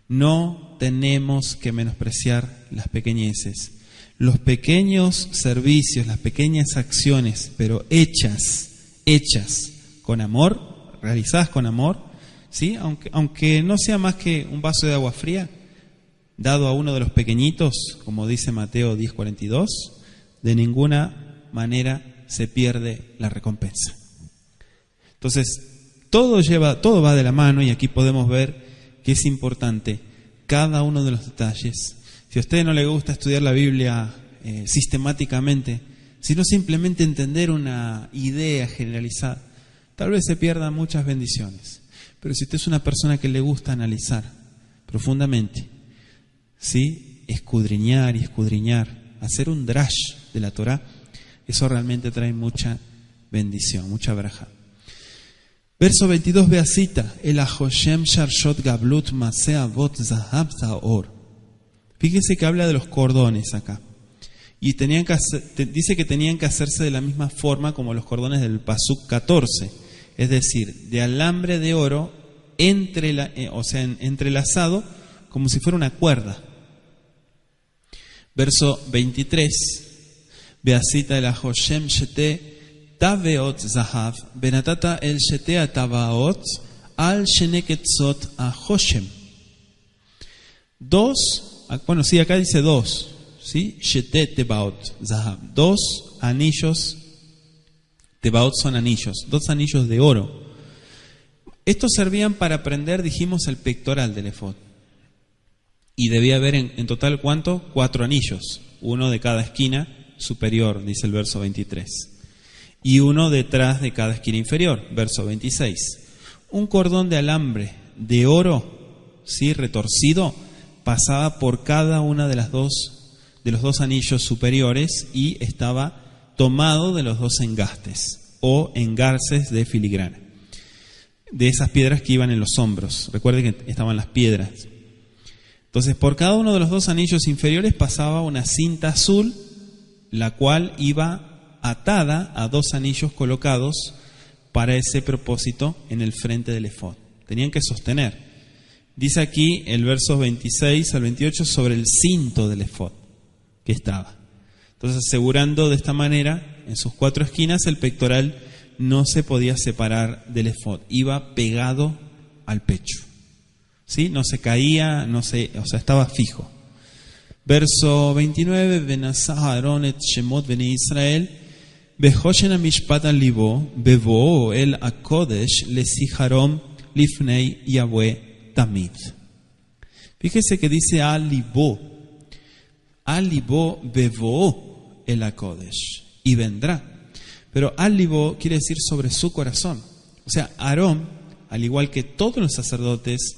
No tenemos que menospreciar las pequeñeces. Los pequeños servicios, las pequeñas acciones, pero hechas con amor, realizadas con amor, ¿sí? Aunque no sea más que un vaso de agua fría, dado a uno de los pequeñitos, como dice Mateo 10:42, de ninguna manera se pierde la recompensa. Entonces, todo va de la mano, y aquí podemos ver que es importante cada uno de los detalles. Si a usted no le gusta estudiar la Biblia sistemáticamente, sino simplemente entender una idea generalizada, tal vez se pierdan muchas bendiciones. Pero si usted es una persona que le gusta analizar profundamente, ¿sí?, escudriñar y escudriñar, hacer un drash de la Torá, eso realmente trae mucha bendición, mucha braja. Verso 22, Beasita, el Ahoshem Sharshot Gablut Masea Bot Zahab Zaor. Fíjese que habla de los cordones acá. Y dice que tenían que hacerse de la misma forma como los cordones del Pasuk 14. Es decir, de alambre de oro entrelazado como si fuera una cuerda. Verso 23, Beasita el Ahoshem Shete Taveot Zahav, Benatata el Shetea Tabaot, al Sheneketzot Ahoshem. Bueno, sí, acá dice dos, ¿sí? Shete Tebaot Zahav, dos anillos, Tebaot son anillos, dos anillos de oro. Estos servían para prender, dijimos, el pectoral del efod. Y debía haber en total, ¿cuánto? 4 anillos, uno de cada esquina superior, dice el verso 23. Y uno detrás de cada esquina inferior, verso 26. Un cordón de alambre de oro, ¿sí?, retorcido, pasaba por cada una de los dos anillos superiores y estaba tomado de los dos engastes o engarces de filigrana, de esas piedras que iban en los hombros. Recuerden que estaban las piedras. Entonces, por cada uno de los dos anillos inferiores pasaba una cinta azul, la cual iba atada a 2 anillos colocados para ese propósito en el frente del efod. Tenían que sostener. Dice aquí el verso 26 al 28 sobre el cinto del efod que estaba. Entonces, asegurando de esta manera, en sus 4 esquinas, el pectoral no se podía separar del efod. Iba pegado al pecho. ¿Sí? No se caía, estaba fijo. Verso 29, Benasah Aaron et Shemot Bnei Israel, Behoshen Amishpat al Libo, Bebo el Akodesh Lesiharom Lifnei Yahweh Tamid. Fíjese que dice al Libo Bebo el Akodesh, y vendrá. Pero al Libo quiere decir sobre su corazón. O sea, Aarón, al igual que todos los sacerdotes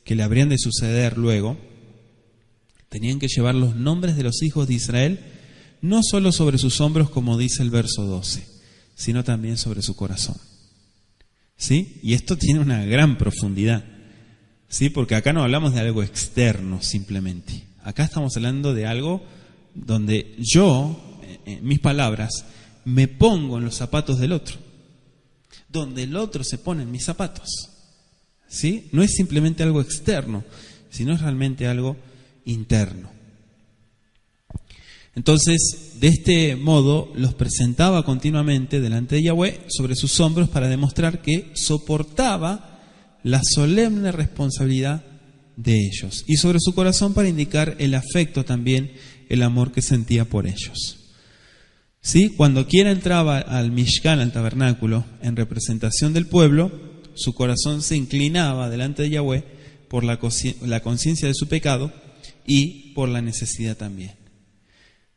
que le habrían de suceder luego, tenían que llevar los nombres de los hijos de Israel no solo sobre sus hombros, como dice el verso 12, sino también sobre su corazón. ¿Sí? Y esto tiene una gran profundidad. ¿Sí? Porque acá no hablamos de algo externo simplemente. Acá estamos hablando de algo donde yo, en mis palabras, me pongo en los zapatos del otro. Donde el otro se pone en mis zapatos. ¿Sí? No es simplemente algo externo, sino es realmente algo interno. Entonces, de este modo, los presentaba continuamente delante de Yahweh sobre sus hombros para demostrar que soportaba la solemne responsabilidad de ellos, y sobre su corazón para indicar el afecto también, el amor que sentía por ellos. ¿Sí? Cuando quiera entraba al Mishkan, al tabernáculo, en representación del pueblo, su corazón se inclinaba delante de Yahweh por la conciencia de su pecado y por la necesidad también.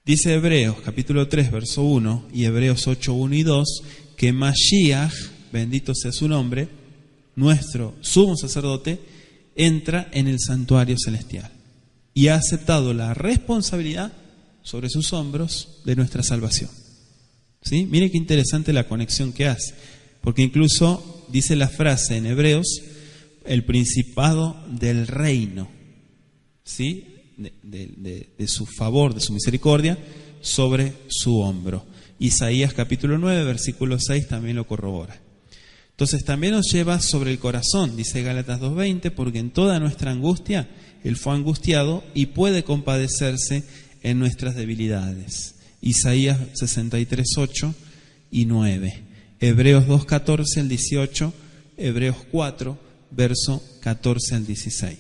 Dice Hebreos capítulo 3 verso 1 y Hebreos 8, 1 y 2 que Mashiach, bendito sea su nombre, nuestro sumo sacerdote, entra en el santuario celestial y ha aceptado la responsabilidad sobre sus hombros de nuestra salvación. ¿Sí? Mire qué interesante la conexión que hace, porque incluso dice la frase en Hebreos, el principado del reino, ¿sí?, de su favor, de su misericordia, sobre su hombro. Isaías capítulo 9, versículo 6 también lo corrobora. Entonces también nos lleva sobre el corazón, dice Gálatas 2:20, porque en toda nuestra angustia Él fue angustiado y puede compadecerse en nuestras debilidades. Isaías 63, 8 y 9. Hebreos 2, 14 al 18, Hebreos 4, verso 14 al 16.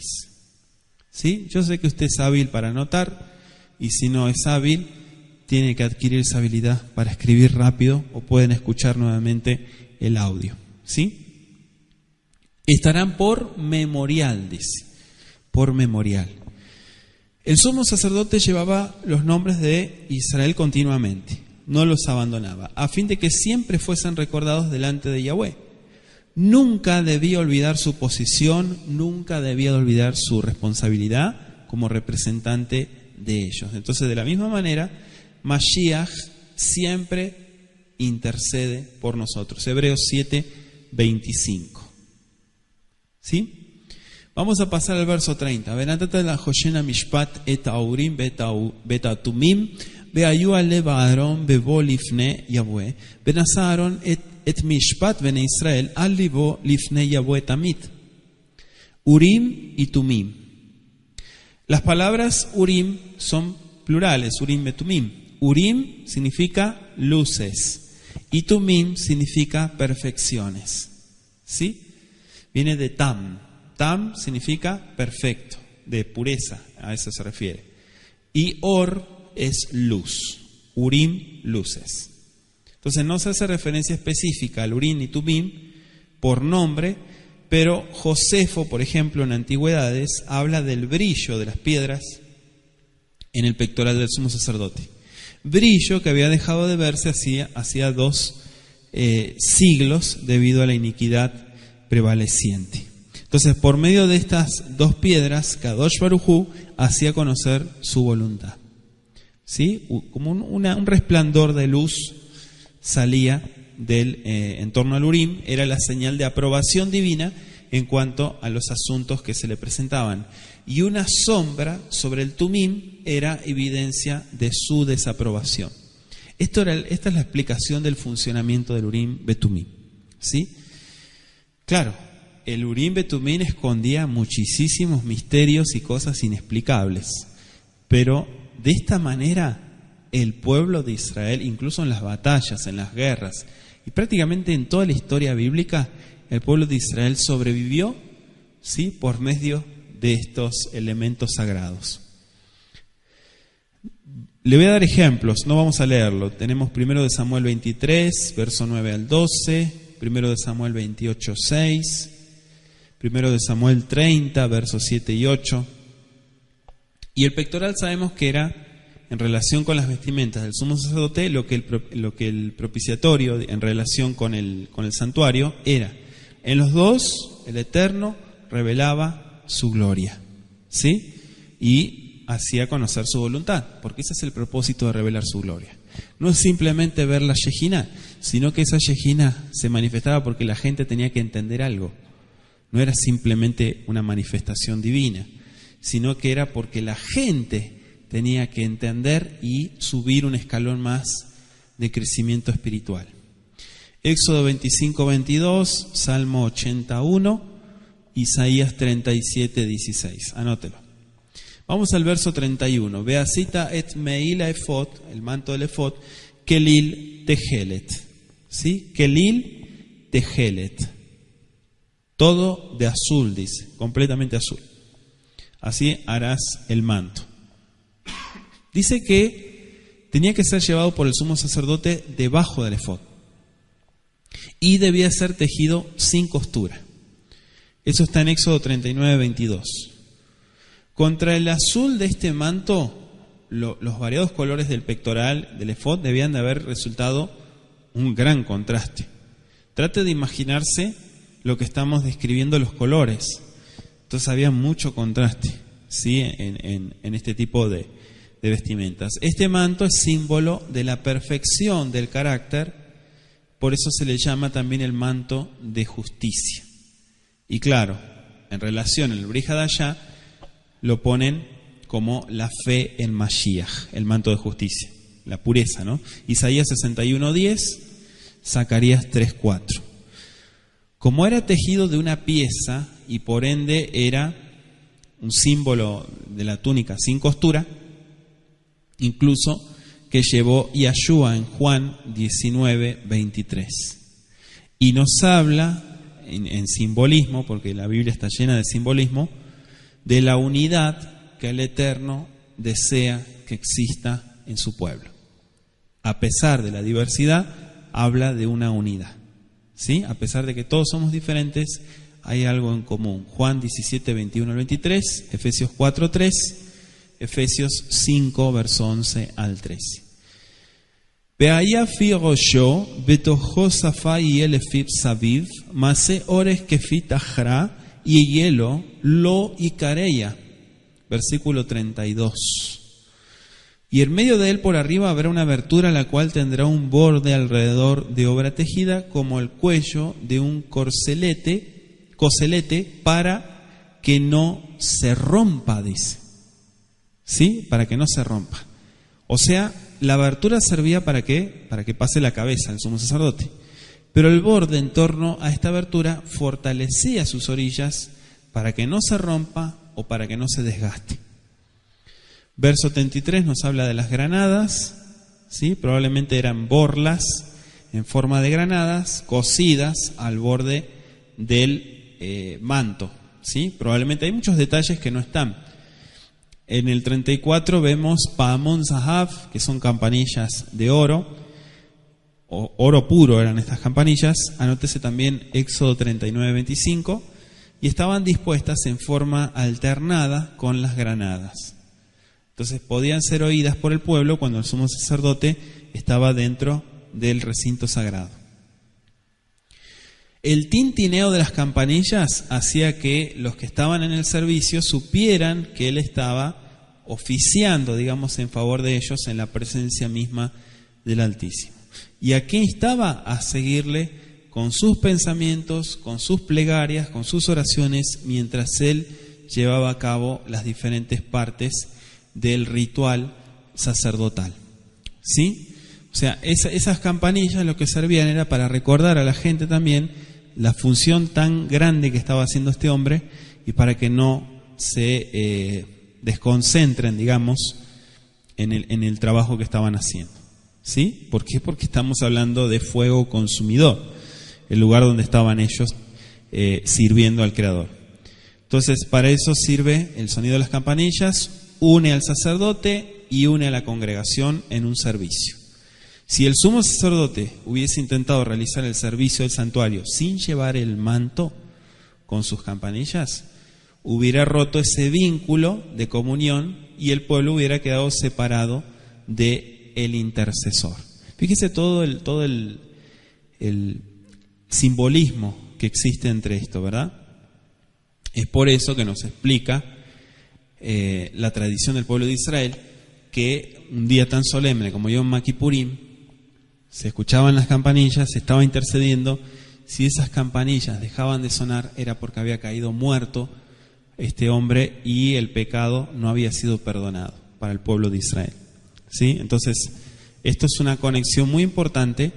¿Sí? Yo sé que usted es hábil para anotar, y si no es hábil, tiene que adquirir esa habilidad para escribir rápido, o pueden escuchar nuevamente el audio. ¿Sí? Estarán por memorial, dice, por memorial. El sumo sacerdote llevaba los nombres de Israel continuamente, no los abandonaba, a fin de que siempre fuesen recordados delante de Yahweh. Nunca debía olvidar su posición, nunca debía olvidar su responsabilidad como representante de ellos. Entonces, de la misma manera, Mashiach siempre intercede por nosotros. Hebreos 7:25. ¿Sí? Vamos a pasar al verso 30. Venatata la Joshena Mishpat et Aurim betatumim veayu alev Aaron bebo lifne Yahweh venasa Aaron et Mishpat bene Israel al libo lifne Yahweh tamit. Urim y Tumim. Las palabras Urim son plurales, Urim betumim. Urim significa luces y Tumim significa perfecciones. ¿Sí? Viene de Tam. Tam significa perfecto, de pureza, a eso se refiere. Y Or es luz. Urim, luces. Entonces no se hace referencia específica al Urim y Tumim por nombre, pero Josefo, por ejemplo, en Antigüedades, habla del brillo de las piedras en el pectoral del sumo sacerdote. Brillo que había dejado de verse hacía 2 siglos debido a la iniquidad prevaleciente. Entonces, por medio de estas 2 piedras, Kadosh Baruj Hu hacía conocer su voluntad. ¿Sí? Como un resplandor de luz salía en torno al Urim, era la señal de aprobación divina en cuanto a los asuntos que se le presentaban. Y una sombra sobre el Tumim era evidencia de su desaprobación. Esta es la explicación del funcionamiento del Urim Betumim. ¿Sí? Claro, el Urim Betumim escondía muchísimos misterios y cosas inexplicables, pero de esta manera el pueblo de Israel, incluso en las batallas, en las guerras y prácticamente en toda la historia bíblica, el pueblo de Israel sobrevivió, ¿sí?, por medio de estos elementos sagrados. Le voy a dar ejemplos, no vamos a leerlo. Tenemos 1 Samuel 23, verso 9 al 12, 1 Samuel 28, 6, 1 Samuel 30, versos 7 y 8. Y el pectoral sabemos que era en relación con las vestimentas del sumo sacerdote lo que el propiciatorio en relación con el santuario era. En los dos el Eterno revelaba su gloria, ¿sí? Y hacía conocer su voluntad, porque ese es el propósito de revelar su gloria. No es simplemente ver la Shejinah, sino que esa Shejinah se manifestaba porque la gente tenía que entender algo. No era simplemente una manifestación divina, sino que era porque la gente tenía que entender y subir un escalón más de crecimiento espiritual. Éxodo 25:22, Salmo 81, Isaías 37:16. Anótelo. Vamos al verso 31. Beasita et meila efod, el manto del efod, kelil tejelet. ¿Sí? Kelil tejelet. Todo de azul, dice, completamente azul. Así harás el manto. Dice que tenía que ser llevado por el sumo sacerdote debajo del efod y debía ser tejido sin costura. Eso está en Éxodo 39:22. Contra el azul de este manto, los variados colores del pectoral, del efod, debían de haber resultado un gran contraste. Trate de imaginarse lo que estamos describiendo, los colores. Entonces había mucho contraste, ¿sí?, en este tipo de vestimentas. Este manto es símbolo de la perfección del carácter, por eso se le llama también el manto de justicia. Y claro, en relación al Brit Hadashah, lo ponen como la fe en Mashiach, el manto de justicia, la pureza, ¿no? Isaías 61:10, Zacarías 3:4. Como era tejido de una pieza y por ende era un símbolo de la túnica sin costura, incluso que llevó Yahshua en Juan 19:23. Y nos habla en simbolismo, porque la Biblia está llena de simbolismo, de la unidad que el Eterno desea que exista en su pueblo. A pesar de la diversidad, habla de una unidad. ¿Sí? A pesar de que todos somos diferentes, hay algo en común. Juan 17, 21 al 23, Efesios 4, 3, Efesios 5, verso 11 al 13. Veaya firosho, betojo safa y elefib saviv, mase ores kefit ajra, y hielo lo y careya. Versículo 32. Y en medio de él por arriba habrá una abertura, la cual tendrá un borde alrededor de obra tejida, como el cuello de un coselete, para que no se rompa, dice. ¿Sí? Para que no se rompa. O sea, la abertura servía ¿para qué? Para que pase la cabeza el sumo sacerdote. Pero el borde en torno a esta abertura fortalecía sus orillas para que no se rompa o para que no se desgaste. Verso 33 nos habla de las granadas, ¿sí? Probablemente eran borlas en forma de granadas cosidas al borde del manto, ¿sí? Probablemente hay muchos detalles que no están. En el 34 vemos Pa'amon Zahav, que son campanillas de oro, o oro puro eran estas campanillas. Anótese también Éxodo 39, 25, y estaban dispuestas en forma alternada con las granadas. Entonces podían ser oídas por el pueblo cuando el sumo sacerdote estaba dentro del recinto sagrado. El tintineo de las campanillas hacía que los que estaban en el servicio supieran que él estaba oficiando, digamos, en favor de ellos en la presencia misma del Altísimo. ¿Y a qué instaba? A seguirle con sus pensamientos, con sus plegarias, con sus oraciones, mientras él llevaba a cabo las diferentes partes del ritual sacerdotal. ¿Sí? O sea, esas campanillas lo que servían era para recordar a la gente también la función tan grande que estaba haciendo este hombre y para que no se desconcentren, digamos, en el trabajo que estaban haciendo. ¿Sí? ¿Por qué? Porque estamos hablando de fuego consumidor, el lugar donde estaban ellos sirviendo al Creador. Entonces, para eso sirve el sonido de las campanillas, une al sacerdote y une a la congregación en un servicio. Si el sumo sacerdote hubiese intentado realizar el servicio del santuario sin llevar el manto con sus campanillas, hubiera roto ese vínculo de comunión y el pueblo hubiera quedado separado del intercesor. Fíjese todo el simbolismo que existe entre esto, ¿verdad? Es por eso que nos explica la tradición del pueblo de Israel que un día tan solemne como Yom Kippurim se escuchaban las campanillas, se estaba intercediendo. Si esas campanillas dejaban de sonar era porque había caído muerto este hombre y el pecado no había sido perdonado para el pueblo de Israel. ¿Sí? Entonces, esto es una conexión muy importante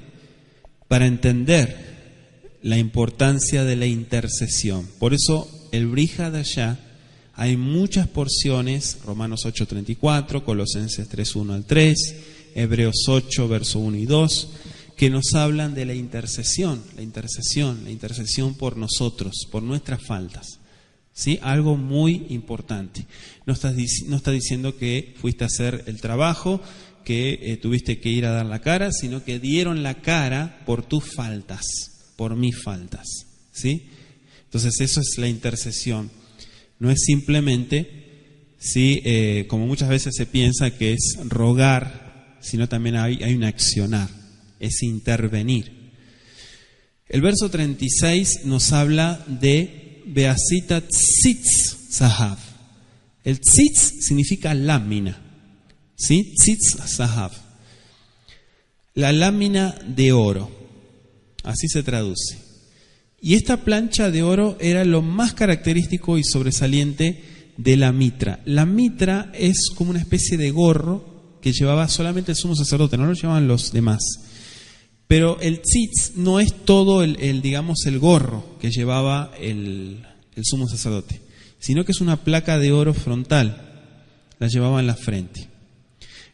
para entender la importancia de la intercesión. Por eso el Brit Hadashah, hay muchas porciones, Romanos 8:34, Colosenses 3:1 al 3, Hebreos 8, verso 1 y 2, que nos hablan de la intercesión por nosotros, por nuestras faltas. ¿Sí? Algo muy importante. No está diciendo que fuiste a hacer el trabajo, que tuviste que ir a dar la cara, sino que dieron la cara por tus faltas, por mis faltas. ¿Sí? Entonces eso es la intercesión. No es simplemente, ¿sí? Como muchas veces se piensa que es rogar, sino también hay un accionar, es intervenir. El verso 36 nos habla de Beasita Tzitz Zahav. El tzitz significa lámina, ¿sí? Tzitz Zahav. La lámina de oro, así se traduce. Y esta plancha de oro era lo más característico y sobresaliente de la mitra. La mitra es como una especie de gorro que llevaba solamente el sumo sacerdote, no lo llevaban los demás. Pero el tzitz no es todo digamos, el gorro que llevaba el sumo sacerdote, sino que es una placa de oro frontal, la llevaba en la frente.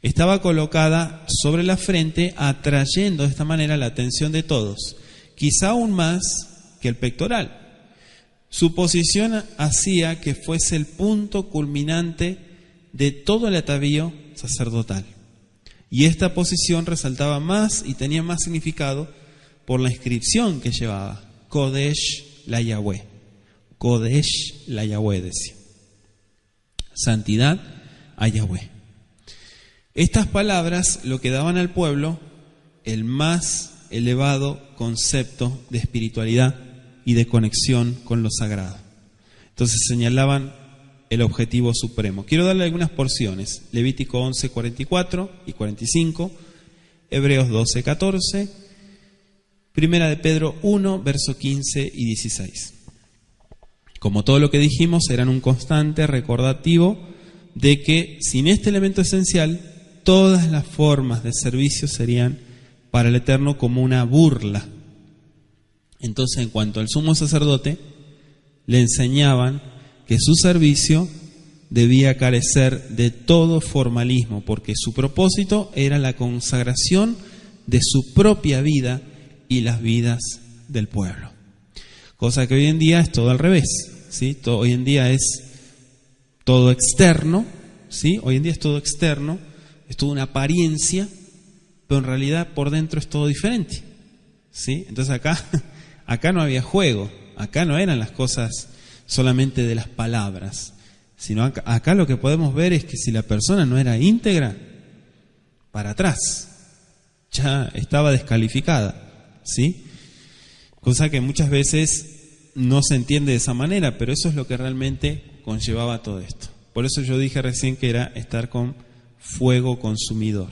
Estaba colocada sobre la frente, atrayendo de esta manera la atención de todos, quizá aún más que el pectoral, Su posición hacía que fuese el punto culminante de todo el atavío sacerdotal. Y esta posición resaltaba más y tenía más significado por la inscripción que llevaba, Kodesh la Yahweh. Kodesh la Yahweh decía. Santidad a Yahweh. Estas palabras lo que daban al pueblo el más elevado concepto de espiritualidad y de conexión con lo sagrado. Entonces señalaban el objetivo supremo. Quiero darle algunas porciones. Levítico 11, 44 y 45, Hebreos 12, 14, Primera de Pedro 1, verso 15 y 16. Como todo lo que dijimos, eran un constante recordativo de que sin este elemento esencial, todas las formas de servicio serían para el Eterno como una burla. Entonces, en cuanto al sumo sacerdote, le enseñaban que su servicio debía carecer de todo formalismo, porque su propósito era la consagración de su propia vida y las vidas del pueblo. Cosa que hoy en día es todo al revés, ¿sí? Hoy en día es todo externo, ¿sí? Hoy en día es todo externo, es toda una apariencia, pero en realidad por dentro es todo diferente, ¿sí? Entonces acá no había juego, acá no eran las cosas solamente de las palabras, sino acá lo que podemos ver es que si la persona no era íntegra, para atrás, ya estaba descalificada, ¿sí? Cosa que muchas veces no se entiende de esa manera, pero eso es lo que realmente conllevaba todo esto. Por eso yo dije recién que era estar con fuego consumidor.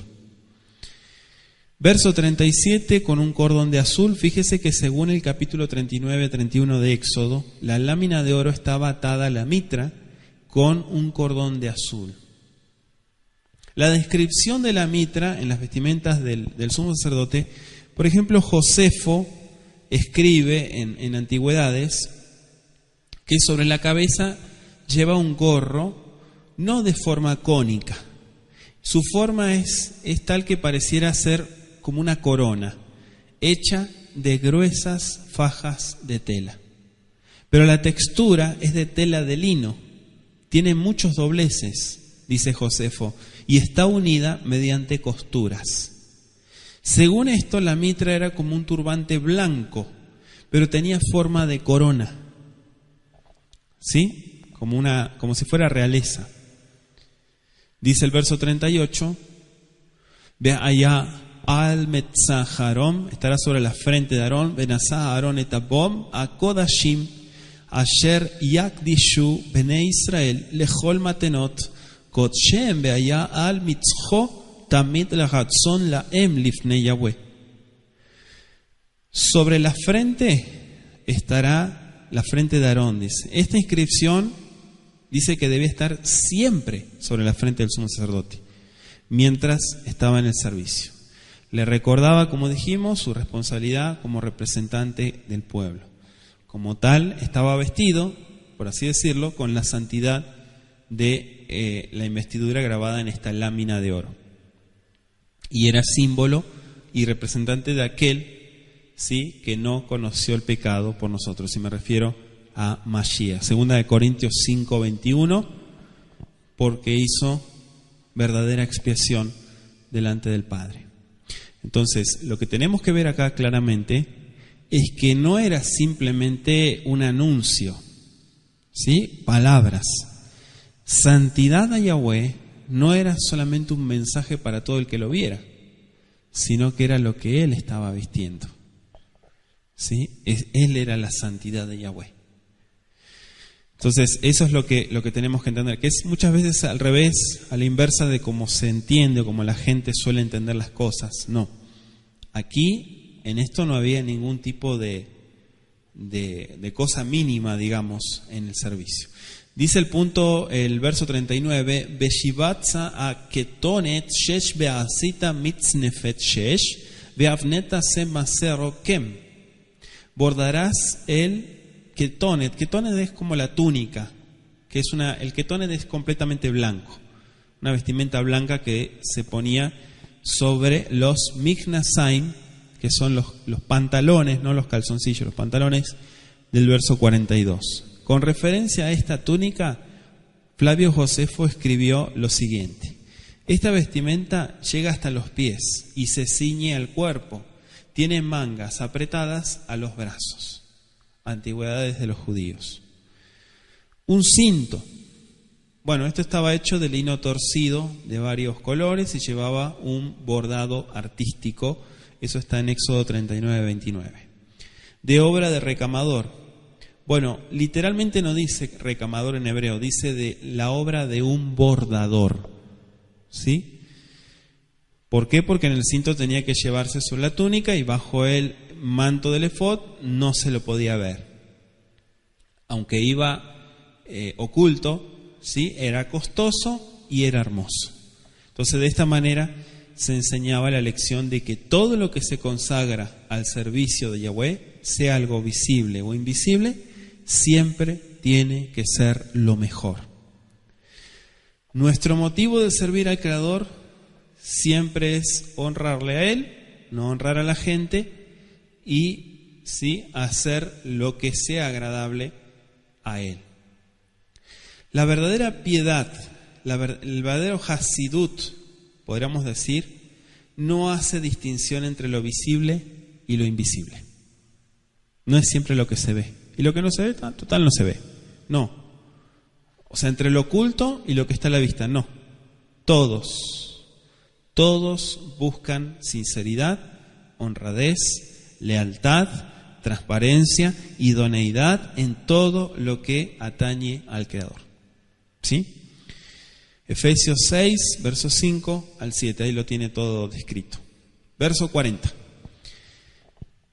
Verso 37, con un cordón de azul. Fíjese que según el capítulo 39-31 de Éxodo, la lámina de oro estaba atada a la mitra con un cordón de azul. La descripción de la mitra en las vestimentas del sumo sacerdote, por ejemplo, Josefo escribe en Antigüedades que sobre la cabeza lleva un gorro no de forma cónica. Su forma es tal que pareciera ser como una corona, hecha de gruesas fajas de tela. Pero la textura es de tela de lino, tiene muchos dobleces, dice Josefo, y está unida mediante costuras. Según esto, la mitra era como un turbante blanco, pero tenía forma de corona, ¿sí? Como si fuera realeza. Dice el verso 38, ve allá al Metzaharom, estará sobre la frente de Aarón, Benazá Aarón etabom, a Kodashim, Asher yakdishu bene Israel, lechol matenot, kodshem ve allá al Mitzcho, tamid lahatzon laem lifnei Yahweh. Sobre la frente estará la frente de Aarón, dice. Esta inscripción dice que debía estar siempre sobre la frente del sumo sacerdote, mientras estaba en el servicio. Le recordaba, como dijimos, su responsabilidad como representante del pueblo. Como tal, estaba vestido, por así decirlo, con la santidad de la investidura grabada en esta lámina de oro. Y era símbolo y representante de aquel, ¿sí?, que no conoció el pecado por nosotros. Y me refiero a Mashiach. Segunda de Corintios 5:21, porque hizo verdadera expiación delante del Padre. Entonces, lo que tenemos que ver acá claramente es que no era simplemente un anuncio, ¿sí? Palabras. Santidad a Yahweh no era solamente un mensaje para todo el que lo viera, sino que era lo que él estaba vistiendo, ¿sí? Él era la santidad de Yahweh. Entonces, eso es lo que tenemos que entender, que es muchas veces al revés, a la inversa de cómo se entiende o cómo la gente suele entender las cosas. No, aquí en esto no había ningún tipo de cosa mínima, digamos, en el servicio. Dice el verso 39, Beshivatza a ketonet shesh beasita mitznefet shesh beavneta semasero kem. Bordarás el ketonet. Ketonet es como la túnica, que es el ketonet es completamente blanco, una vestimenta blanca que se ponía sobre los miknasaim, que son los pantalones, no los calzoncillos, los pantalones del verso 42. Con referencia a esta túnica, Flavio Josefo escribió lo siguiente: esta vestimenta llega hasta los pies y se ciñe al cuerpo, tiene mangas apretadas a los brazos. Antigüedades de los judíos. Un cinto. Bueno, esto estaba hecho de lino torcido de varios colores y llevaba un bordado artístico. Eso está en Éxodo 39:29. De obra de recamador. Bueno, literalmente no dice recamador en hebreo, dice de la obra de un bordador. ¿Sí? ¿Por qué? Porque en el cinto tenía que llevarse sobre la túnica y bajo el manto del efod no se lo podía ver. Aunque iba oculto, ¿sí? Era costoso y era hermoso. Entonces, de esta manera se enseñaba la lección de que todo lo que se consagra al servicio de Yahweh, sea algo visible o invisible, siempre tiene que ser lo mejor. Nuestro motivo de servir al Creador siempre es honrarle a Él, no honrar a la gente y ¿sí? hacer lo que sea agradable a Él. La verdadera piedad, el verdadero hasidut, podríamos decir, no hace distinción entre lo visible y lo invisible. No es siempre lo que se ve. Y lo que no se ve, total no se ve. No. O sea, entre lo oculto y lo que está a la vista, no. Todos buscan sinceridad, honradez, lealtad, transparencia, idoneidad en todo lo que atañe al Creador. ¿Sí? Efesios 6, versos 5 al 7, ahí lo tiene todo descrito. Verso 40.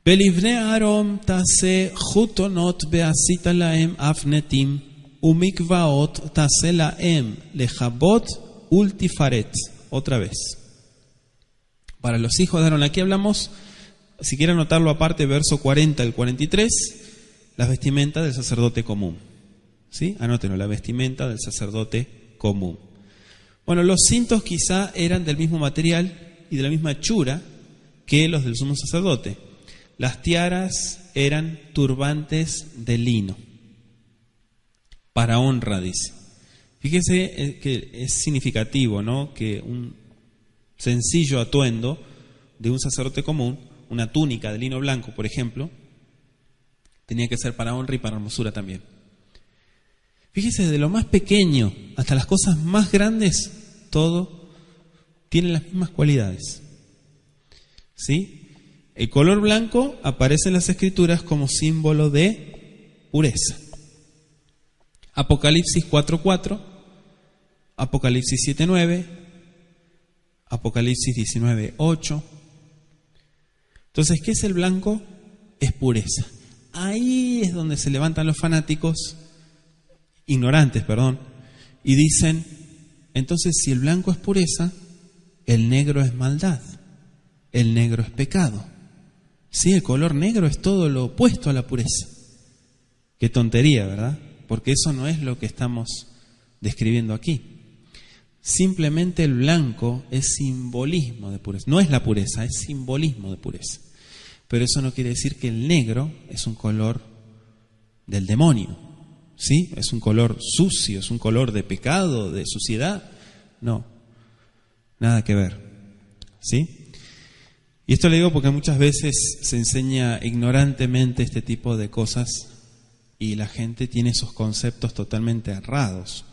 Belivne Aarón tase jutonot beasita laem afnetim umikvaot tase laem lechabot ultifaret. Otra vez. Para los hijos de Aarón, aquí hablamos, si quieren anotarlo aparte, verso 40 al 43, las vestimentas del sacerdote común. ¿Sí? Anótenlo, la vestimenta del sacerdote común. Bueno, los cintos quizá eran del mismo material y de la misma hechura que los del sumo sacerdote. Las tiaras eran turbantes de lino, para honra, dice. Fíjese que es significativo, ¿no? Que un sencillo atuendo de un sacerdote común, una túnica de lino blanco, por ejemplo, tenía que ser para honra y para hermosura también. Fíjese, desde lo más pequeño hasta las cosas más grandes, todo tiene las mismas cualidades. ¿Sí? El color blanco aparece en las Escrituras como símbolo de pureza. Apocalipsis 4:4, Apocalipsis 7:9, Apocalipsis 19:8. Entonces, ¿qué es el blanco? Es pureza. Ahí es donde se levantan los fanáticos, ignorantes, y dicen, entonces si el blanco es pureza, el negro es maldad, el negro es pecado. Sí, el color negro es todo lo opuesto a la pureza. Qué tontería, ¿verdad? Porque eso no es lo que estamos describiendo aquí. Simplemente el blanco es simbolismo de pureza. No es la pureza, es simbolismo de pureza. Pero eso no quiere decir que el negro es un color del demonio. ¿Sí? Es un color sucio, es un color de pecado, de suciedad. No, nada que ver. ¿Sí? Y esto le digo porque muchas veces se enseña ignorantemente este tipo de cosas y la gente tiene esos conceptos totalmente errados.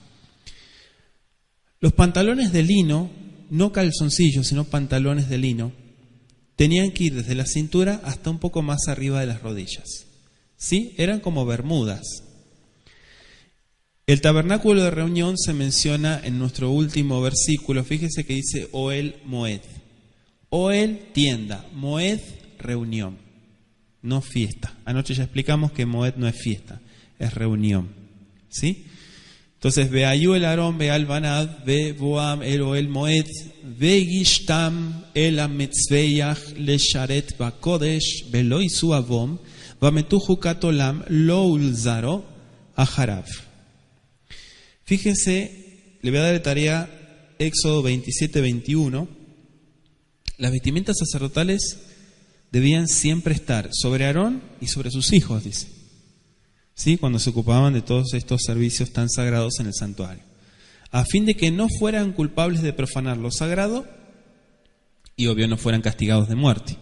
Los pantalones de lino, no calzoncillos, sino pantalones de lino, tenían que ir desde la cintura hasta un poco más arriba de las rodillas. ¿Sí? Eran como bermudas. El tabernáculo de reunión se menciona en nuestro último versículo. Fíjese que dice Oel Moed. Oel, tienda. Moed, reunión. No fiesta. Anoche ya explicamos que Moed no es fiesta, es reunión. ¿Sí? Entonces, Beayu el Aarón, Beal Banad, Be Boam el Oel Moed, Begishtam el Ametzveyach le Sharet Bakodesh, Beloi Suavom, Bametuju Katolam, Loul Zaro, Aharav. Fíjese, le voy a dar de tarea Éxodo 27-21. Las vestimentas sacerdotales debían siempre estar sobre Aarón y sobre sus hijos, dice. ¿sí? Cuando se ocupaban de todos estos servicios tan sagrados en el santuario, a fin de que no fueran culpables de profanar lo sagrado y obvio no fueran castigados de muerte.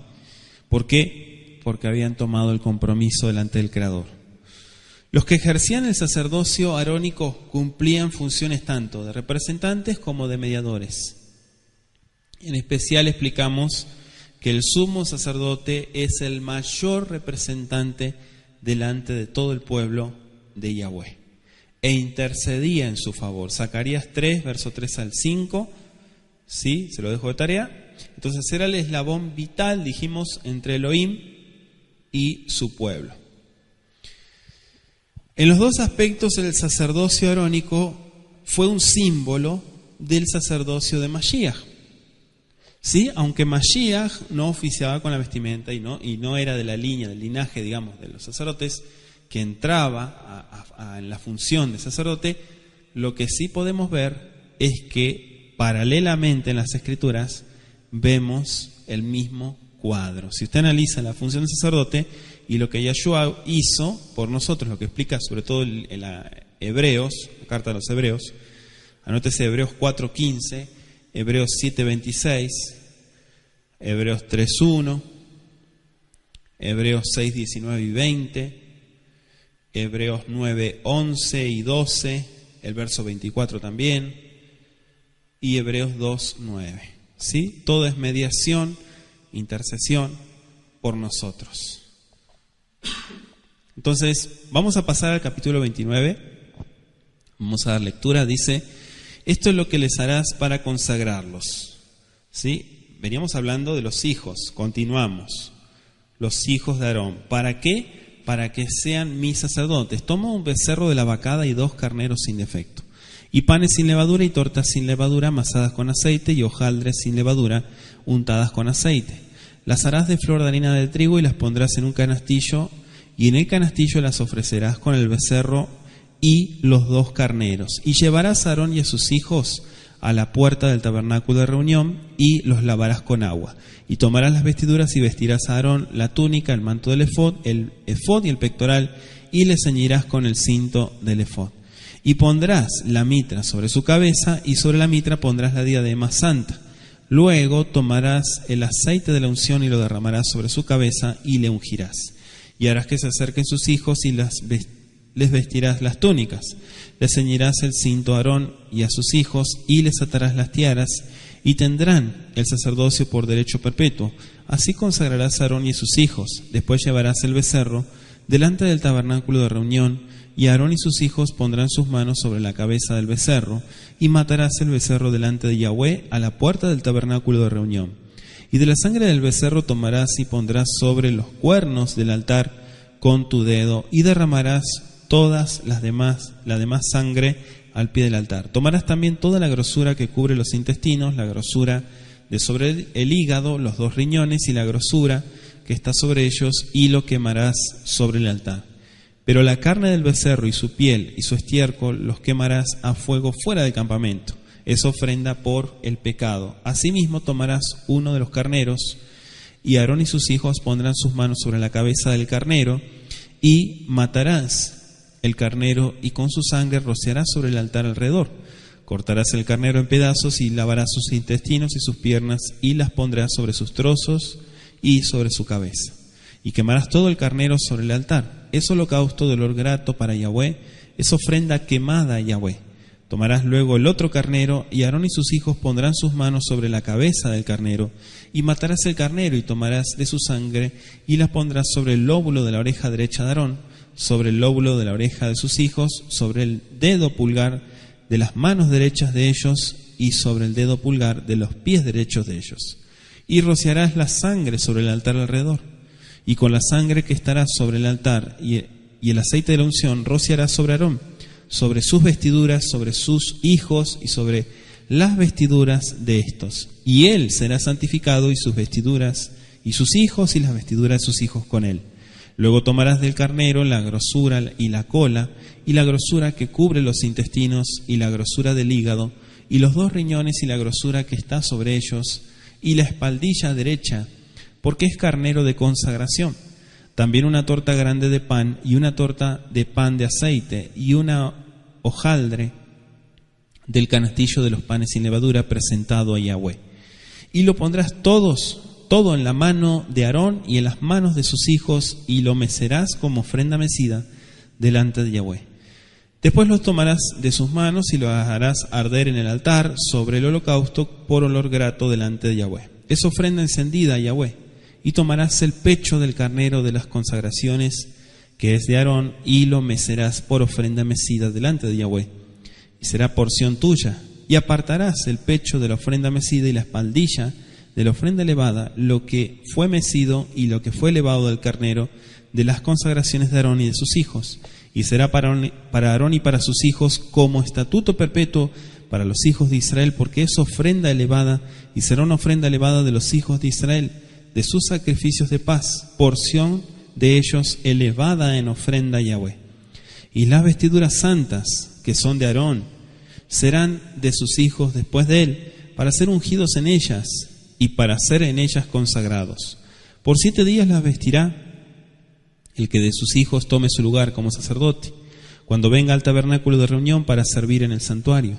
¿Por qué? Porque habían tomado el compromiso delante del Creador. Los que ejercían el sacerdocio arónico cumplían funciones tanto de representantes como de mediadores. En especial explicamos que el sumo sacerdote es el mayor representante delante de todo el pueblo de Yahweh e intercedía en su favor. Zacarías 3, verso 3 al 5, ¿sí? Se lo dejo de tarea. Entonces era el eslabón vital, dijimos, entre Elohim y su pueblo. En los dos aspectos el sacerdocio arónico fue un símbolo del sacerdocio de Mashiach. ¿Sí? Aunque Mashiach no oficiaba con la vestimenta y no era de la línea, del linaje, digamos, de los sacerdotes, que entraba en la función de sacerdote, lo que sí podemos ver es que paralelamente en las Escrituras vemos el mismo cuadro. Si usted analiza la función de sacerdote y lo que Yahshua hizo por nosotros, lo que explica sobre todo en Hebreos, la carta de los Hebreos, anótese Hebreos 4:15, Hebreos 7:26, Hebreos 3:1, Hebreos 6:19 y 20, Hebreos 9:11 y 12, el verso 24 también, y Hebreos 2:9. ¿Sí? Todo es mediación, intercesión por nosotros. Entonces, vamos a pasar al capítulo 29. Vamos a dar lectura. Dice: esto es lo que les harás para consagrarlos. ¿Sí? Veníamos hablando de los hijos. Continuamos. Los hijos de Aarón. ¿Para qué? Para que sean mis sacerdotes. Toma un becerro de la vacada y 2 carneros sin defecto. Y panes sin levadura y tortas sin levadura, amasadas con aceite, y hojaldres sin levadura, untadas con aceite. Las harás de flor de harina de trigo y las pondrás en un canastillo, y en el canastillo las ofrecerás con el becerro y los 2 carneros. Y llevarás a Aarón y a sus hijos a la puerta del tabernáculo de reunión y los lavarás con agua. Y tomarás las vestiduras y vestirás a Aarón la túnica, el manto del efod y el pectoral, y le ceñirás con el cinto del efod. Y pondrás la mitra sobre su cabeza, y sobre la mitra pondrás la diadema santa. Luego tomarás el aceite de la unción y lo derramarás sobre su cabeza y le ungirás. Y harás que se acerquen sus hijos y les vestirás las túnicas. Les ceñirás el cinto a Aarón y a sus hijos y les atarás las tiaras, y tendrán el sacerdocio por derecho perpetuo. Así consagrarás a Aarón y a sus hijos. Después llevarás el becerro delante del tabernáculo de reunión, y Aarón y sus hijos pondrán sus manos sobre la cabeza del becerro, y matarás el becerro delante de Yahweh a la puerta del tabernáculo de reunión. Y de la sangre del becerro tomarás y pondrás sobre los cuernos del altar con tu dedo, y derramarás la demás sangre al pie del altar. Tomarás también toda la grosura que cubre los intestinos, la grosura de sobre el hígado, los 2 riñones y la grosura que está sobre ellos, y lo quemarás sobre el altar. Pero la carne del becerro y su piel y su estiércol los quemarás a fuego fuera del campamento. Es ofrenda por el pecado. Asimismo tomarás uno de los carneros, y Aarón y sus hijos pondrán sus manos sobre la cabeza del carnero, y matarás el carnero, y con su sangre rociarás sobre el altar alrededor. Cortarás el carnero en pedazos, y lavarás sus intestinos y sus piernas, y las pondrás sobre sus trozos y sobre su cabeza. Y quemarás todo el carnero sobre el altar. Es holocausto de olor grato para Yahweh, es ofrenda quemada a Yahweh. Tomarás luego el otro carnero, y Aarón y sus hijos pondrán sus manos sobre la cabeza del carnero, y matarás el carnero, y tomarás de su sangre, y la pondrás sobre el lóbulo de la oreja derecha de Aarón, sobre el lóbulo de la oreja de sus hijos, sobre el dedo pulgar de las manos derechas de ellos, y sobre el dedo pulgar de los pies derechos de ellos. Y rociarás la sangre sobre el altar alrededor. Y con la sangre que estará sobre el altar y el aceite de la unción rociarás sobre Aarón, sobre sus vestiduras, sobre sus hijos y sobre las vestiduras de estos. Y él será santificado, y sus vestiduras y sus hijos y las vestiduras de sus hijos con él. Luego tomarás del carnero la grosura y la cola, y la grosura que cubre los intestinos, y la grosura del hígado, y los 2 riñones y la grosura que está sobre ellos, y la espaldilla derecha, porque es carnero de consagración. También una torta grande de pan y una torta de pan de aceite y una hojaldre del canastillo de los panes sin levadura presentado a Yahweh. Y lo pondrás todo en la mano de Aarón y en las manos de sus hijos, y lo mecerás como ofrenda mecida delante de Yahweh. Después los tomarás de sus manos y lo harás arder en el altar sobre el holocausto por olor grato delante de Yahweh. Es ofrenda encendida a Yahweh. Y tomarás el pecho del carnero de las consagraciones, que es de Aarón, y lo mecerás por ofrenda mecida delante de Yahweh. Y será porción tuya. Y apartarás el pecho de la ofrenda mecida y la espaldilla de la ofrenda elevada, lo que fue mecido y lo que fue elevado del carnero, de las consagraciones de Aarón y de sus hijos. Y será para Aarón y para sus hijos como estatuto perpetuo para los hijos de Israel, porque es ofrenda elevada, y será una ofrenda elevada de los hijos de Israel, de sus sacrificios de paz, porción de ellos elevada en ofrenda a Yahweh. Y las vestiduras santas, que son de Aarón, serán de sus hijos después de él, para ser ungidos en ellas y para ser en ellas consagrados. Por 7 días las vestirá el que de sus hijos tome su lugar como sacerdote, cuando venga al tabernáculo de reunión para servir en el santuario.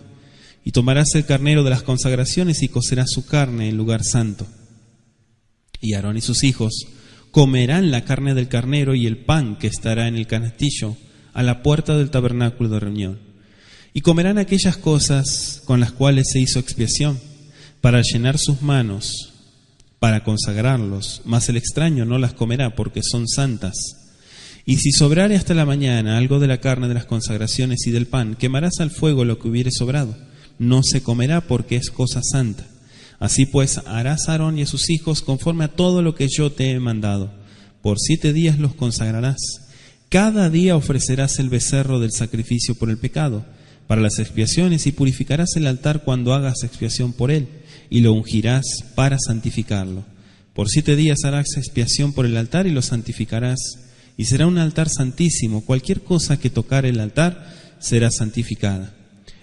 Y tomarás el carnero de las consagraciones y cocerás su carne en lugar santo. Y Aarón y sus hijos comerán la carne del carnero y el pan que estará en el canastillo a la puerta del tabernáculo de reunión. Y comerán aquellas cosas con las cuales se hizo expiación, para llenar sus manos, para consagrarlos, mas el extraño no las comerá porque son santas. Y si sobrare hasta la mañana algo de la carne de las consagraciones y del pan, quemarás al fuego lo que hubiere sobrado. No se comerá porque es cosa santa. Así pues harás a Aarón y a sus hijos conforme a todo lo que yo te he mandado. Por 7 días los consagrarás. Cada día ofrecerás el becerro del sacrificio por el pecado, para las expiaciones, y purificarás el altar cuando hagas expiación por él, y lo ungirás para santificarlo. Por 7 días harás expiación por el altar y lo santificarás, y será un altar santísimo. Cualquier cosa que tocare el altar será santificada.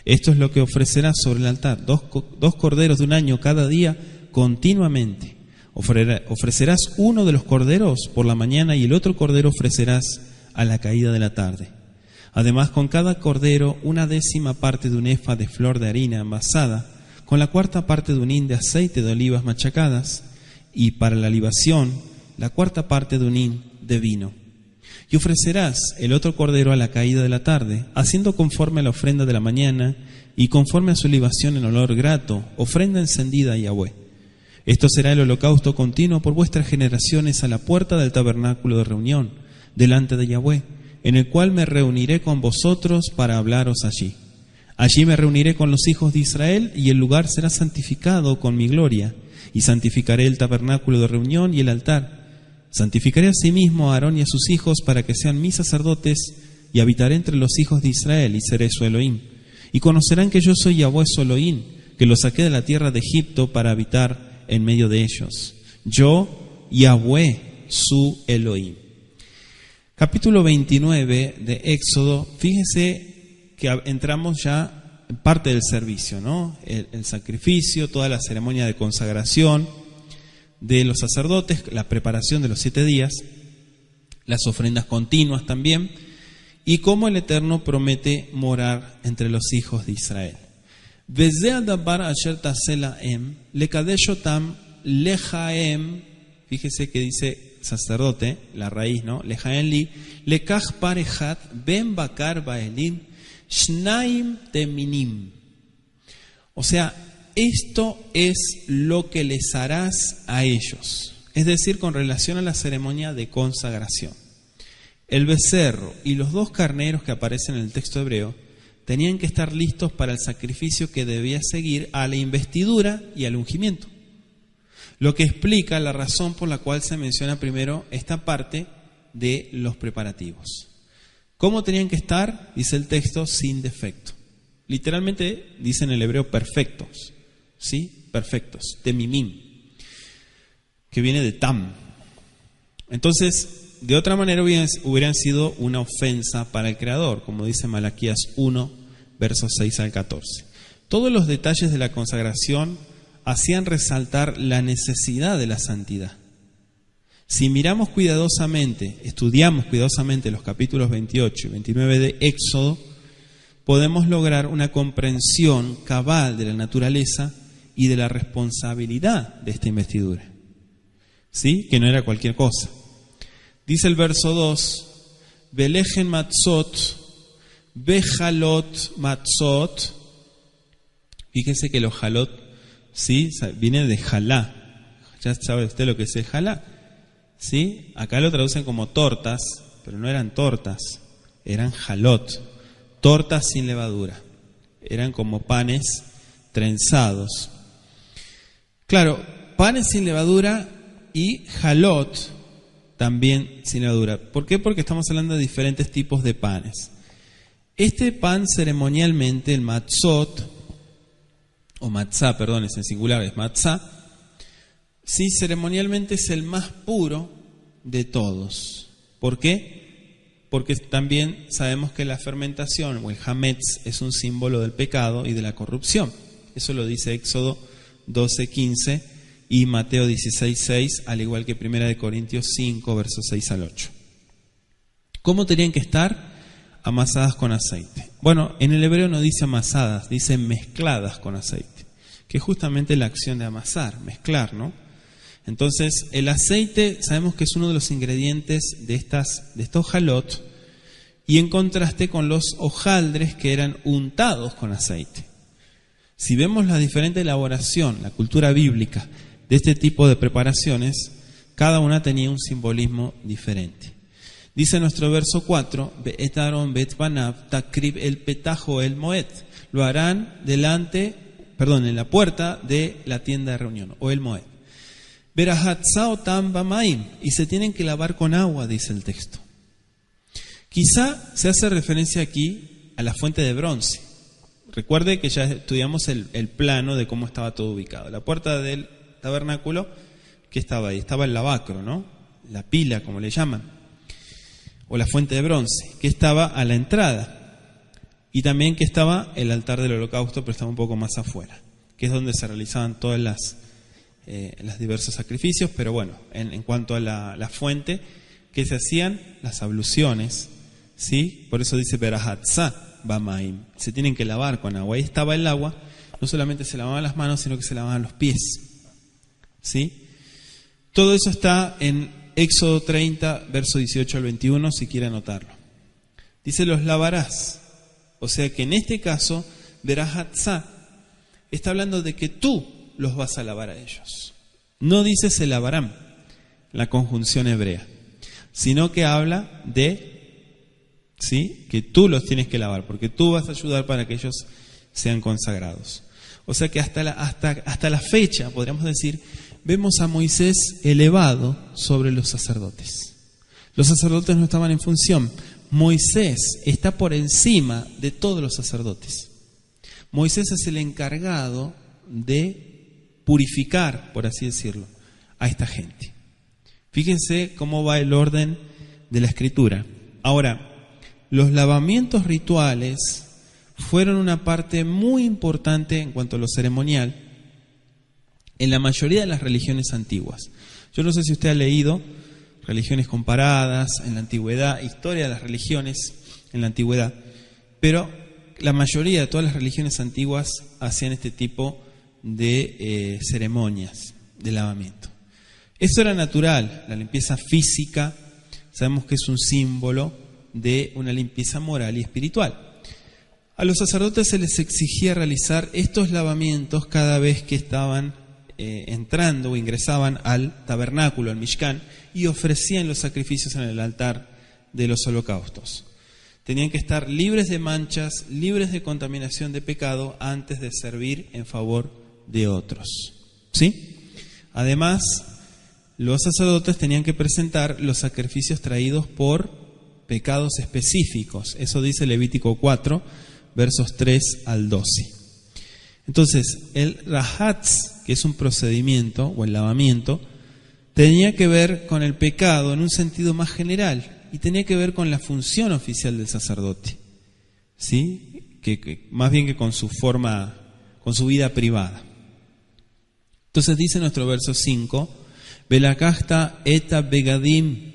Esto es lo que ofrecerás sobre el altar: dos corderos de un año cada día continuamente. Ofrecerás uno de los corderos por la mañana y el otro cordero ofrecerás a la caída de la tarde. Además, con cada cordero 1/10 parte de un efa de flor de harina amasada, con la 1/4 parte de un hin de aceite de olivas machacadas, y para la libación 1/4 parte de un hin de vino. Y ofrecerás el otro cordero a la caída de la tarde, haciendo conforme a la ofrenda de la mañana y conforme a su libación en olor grato, ofrenda encendida a Yahweh. Esto será el holocausto continuo por vuestras generaciones a la puerta del tabernáculo de reunión, delante de Yahweh, en el cual me reuniré con vosotros para hablaros allí. Allí me reuniré con los hijos de Israel, y el lugar será santificado con mi gloria, y santificaré el tabernáculo de reunión y el altar. Santificaré asimismo a Aarón y a sus hijos para que sean mis sacerdotes, y habitaré entre los hijos de Israel, y seré su Elohim. Y conocerán que yo soy Yahweh su Elohim, que los saqué de la tierra de Egipto para habitar en medio de ellos. Yo, Yahweh su Elohim. Capítulo 29 de Éxodo. Fíjese que entramos ya en parte del servicio, ¿no? El sacrificio, toda la ceremonia de consagración de los sacerdotes, la preparación de los 7 días, las ofrendas continuas también, y cómo el Eterno promete morar entre los hijos de Israel. Fíjese que dice sacerdote, la raíz, ¿no? Lejaen li, lekach parehat, ben bakar baelim, shnaim teminim. O sea, esto es lo que les harás a ellos. Es decir, con relación a la ceremonia de consagración. El becerro y los 2 carneros que aparecen en el texto hebreo tenían que estar listos para el sacrificio que debía seguir a la investidura y al ungimiento. Lo que explica la razón por la cual se menciona primero esta parte de los preparativos. ¿Cómo tenían que estar? Dice el texto, sin defecto. Literalmente dice en el hebreo perfectos, ¿sí? Perfectos, temimim, que viene de tam. Entonces, de otra manera hubieran sido una ofensa para el Creador, como dice Malaquías 1, versos 6 al 14. Todos los detalles de la consagración hacían resaltar la necesidad de la santidad. Si miramos cuidadosamente, estudiamos cuidadosamente los capítulos 28 y 29 de Éxodo, podemos lograr una comprensión cabal de la naturaleza y de la responsabilidad de esta investidura. ¿Sí? Que no era cualquier cosa. Dice el verso 2, Velejen matzot, bejalot matzot. Fíjense que los jalot, ¿sí? Viene de jalá. Ya sabe usted lo que es el jalá. ¿Sí? Acá lo traducen como tortas, pero no eran tortas, eran jalot, tortas sin levadura. Eran como panes trenzados. Claro, panes sin levadura y jalot también sin levadura. ¿Por qué? Porque estamos hablando de diferentes tipos de panes. Este pan ceremonialmente, el matzot, o matzá, perdón, es en singular, es matzá, sí, ceremonialmente es el más puro de todos. ¿Por qué? Porque también sabemos que la fermentación o el hametz es un símbolo del pecado y de la corrupción. Eso lo dice Éxodo 12:15 y Mateo 16:6, al igual que 1 Corintios 5, versos 6 al 8. ¿Cómo tenían que estar? Amasadas con aceite. Bueno, en el hebreo no dice amasadas, dice mezcladas con aceite, que es justamente la acción de amasar, mezclar, ¿no? Entonces, el aceite sabemos que es uno de los ingredientes de estos jalot, y en contraste con los hojaldres que eran untados con aceite. Si vemos la diferente elaboración, la cultura bíblica de este tipo de preparaciones, cada una tenía un simbolismo diferente. Dice nuestro verso 4, Be'et Aaron be'et banav takrib el petajo el moed. Lo harán en la puerta de la tienda de reunión, o el moed. Verahatzao tam bamaim, y se tienen que lavar con agua, dice el texto. Quizá se hace referencia aquí a la fuente de bronce. Recuerde que ya estudiamos el plano de cómo estaba todo ubicado. La puerta del tabernáculo, ¿qué estaba ahí? Estaba el lavacro, ¿no? La pila, como le llaman, o la fuente de bronce, que estaba a la entrada. Y también que estaba el altar del holocausto, pero estaba un poco más afuera, que es donde se realizaban todas los diversos sacrificios. Pero bueno, en cuanto a la fuente, que se hacían las abluciones, ¿sí? Por eso dice Berahatzá Bamaim, se tienen que lavar con agua. Ahí estaba el agua, no solamente se lavaban las manos, sino que se lavaban los pies, ¿sí? Todo eso está en Éxodo 30, verso 18 al 21, si quiere anotarlo. Dice, los lavarás. O sea que en este caso, Berahatzá está hablando de que tú los vas a lavar a ellos. No dice se lavarán, la conjunción hebrea, sino que habla de, ¿sí?, que tú los tienes que lavar, porque tú vas a ayudar para que ellos sean consagrados. O sea que hasta la fecha, podríamos decir, vemos a Moisés elevado sobre los sacerdotes. Los sacerdotes no estaban en función. Moisés está por encima de todos los sacerdotes. Moisés es el encargado de purificar, por así decirlo, a esta gente. Fíjense cómo va el orden de la escritura. Ahora, los lavamientos rituales fueron una parte muy importante en cuanto a lo ceremonial en la mayoría de las religiones antiguas. Yo no sé si usted ha leído religiones comparadas en la antigüedad, historia de las religiones en la antigüedad, pero la mayoría de todas las religiones antiguas hacían este tipo de ceremonias de lavamiento. Eso era natural, la limpieza física, sabemos que es un símbolo de una limpieza moral y espiritual. A los sacerdotes se les exigía realizar estos lavamientos cada vez que estaban entrando o ingresaban al tabernáculo, al Mishkan, y ofrecían los sacrificios en el altar de los holocaustos. Tenían que estar libres de manchas, libres de contaminación de pecado antes de servir en favor de otros. ¿Sí? Además, los sacerdotes tenían que presentar los sacrificios traídos por pecados específicos. Eso dice Levítico 4, versos 3 al 12. Entonces, el rahatz, que es un procedimiento o el lavamiento, tenía que ver con el pecado en un sentido más general y tenía que ver con la función oficial del sacerdote, ¿sí? Que más bien que con su forma, con su vida privada. Entonces dice nuestro verso 5, Velakachta eta begadim,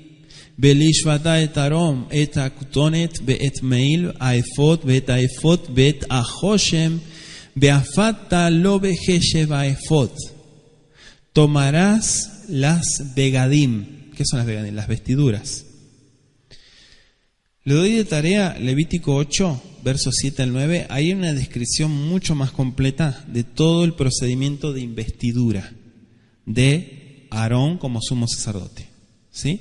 velishvata et arom, et akutonet, et meil, aefot, bet aefot, bet ahoshem, beafata lo behesheva aefot. Tomarás las begadim. ¿Qué son las begadim? Las vestiduras. Le doy de tarea Levítico 8, versos 7 al 9. Hay una descripción mucho más completa de todo el procedimiento de investidura de Aarón como sumo sacerdote. ¿Sí?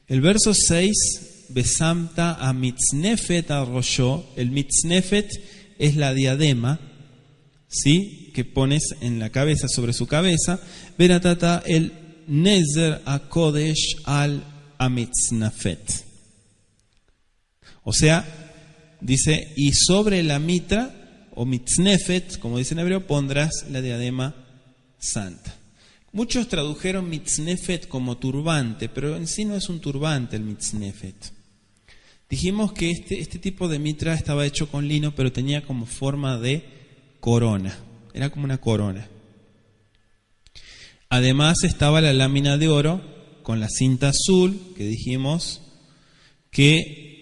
El verso 6, Besamta a mitznefet al rosho. El mitznefet es la diadema, ¿sí?, que pones en la cabeza, sobre su cabeza. Veratata el nezer a kodesh al amitznafet. O sea, dice, y sobre la mitra, o mitznefet, como dice en hebreo, pondrás la diadema santa. Muchos tradujeron mitznefet como turbante, pero en sí no es un turbante el mitznefet. Dijimos que este tipo de mitra estaba hecho con lino, pero tenía como forma de corona. Era como una corona. Además estaba la lámina de oro con la cinta azul, que dijimos que,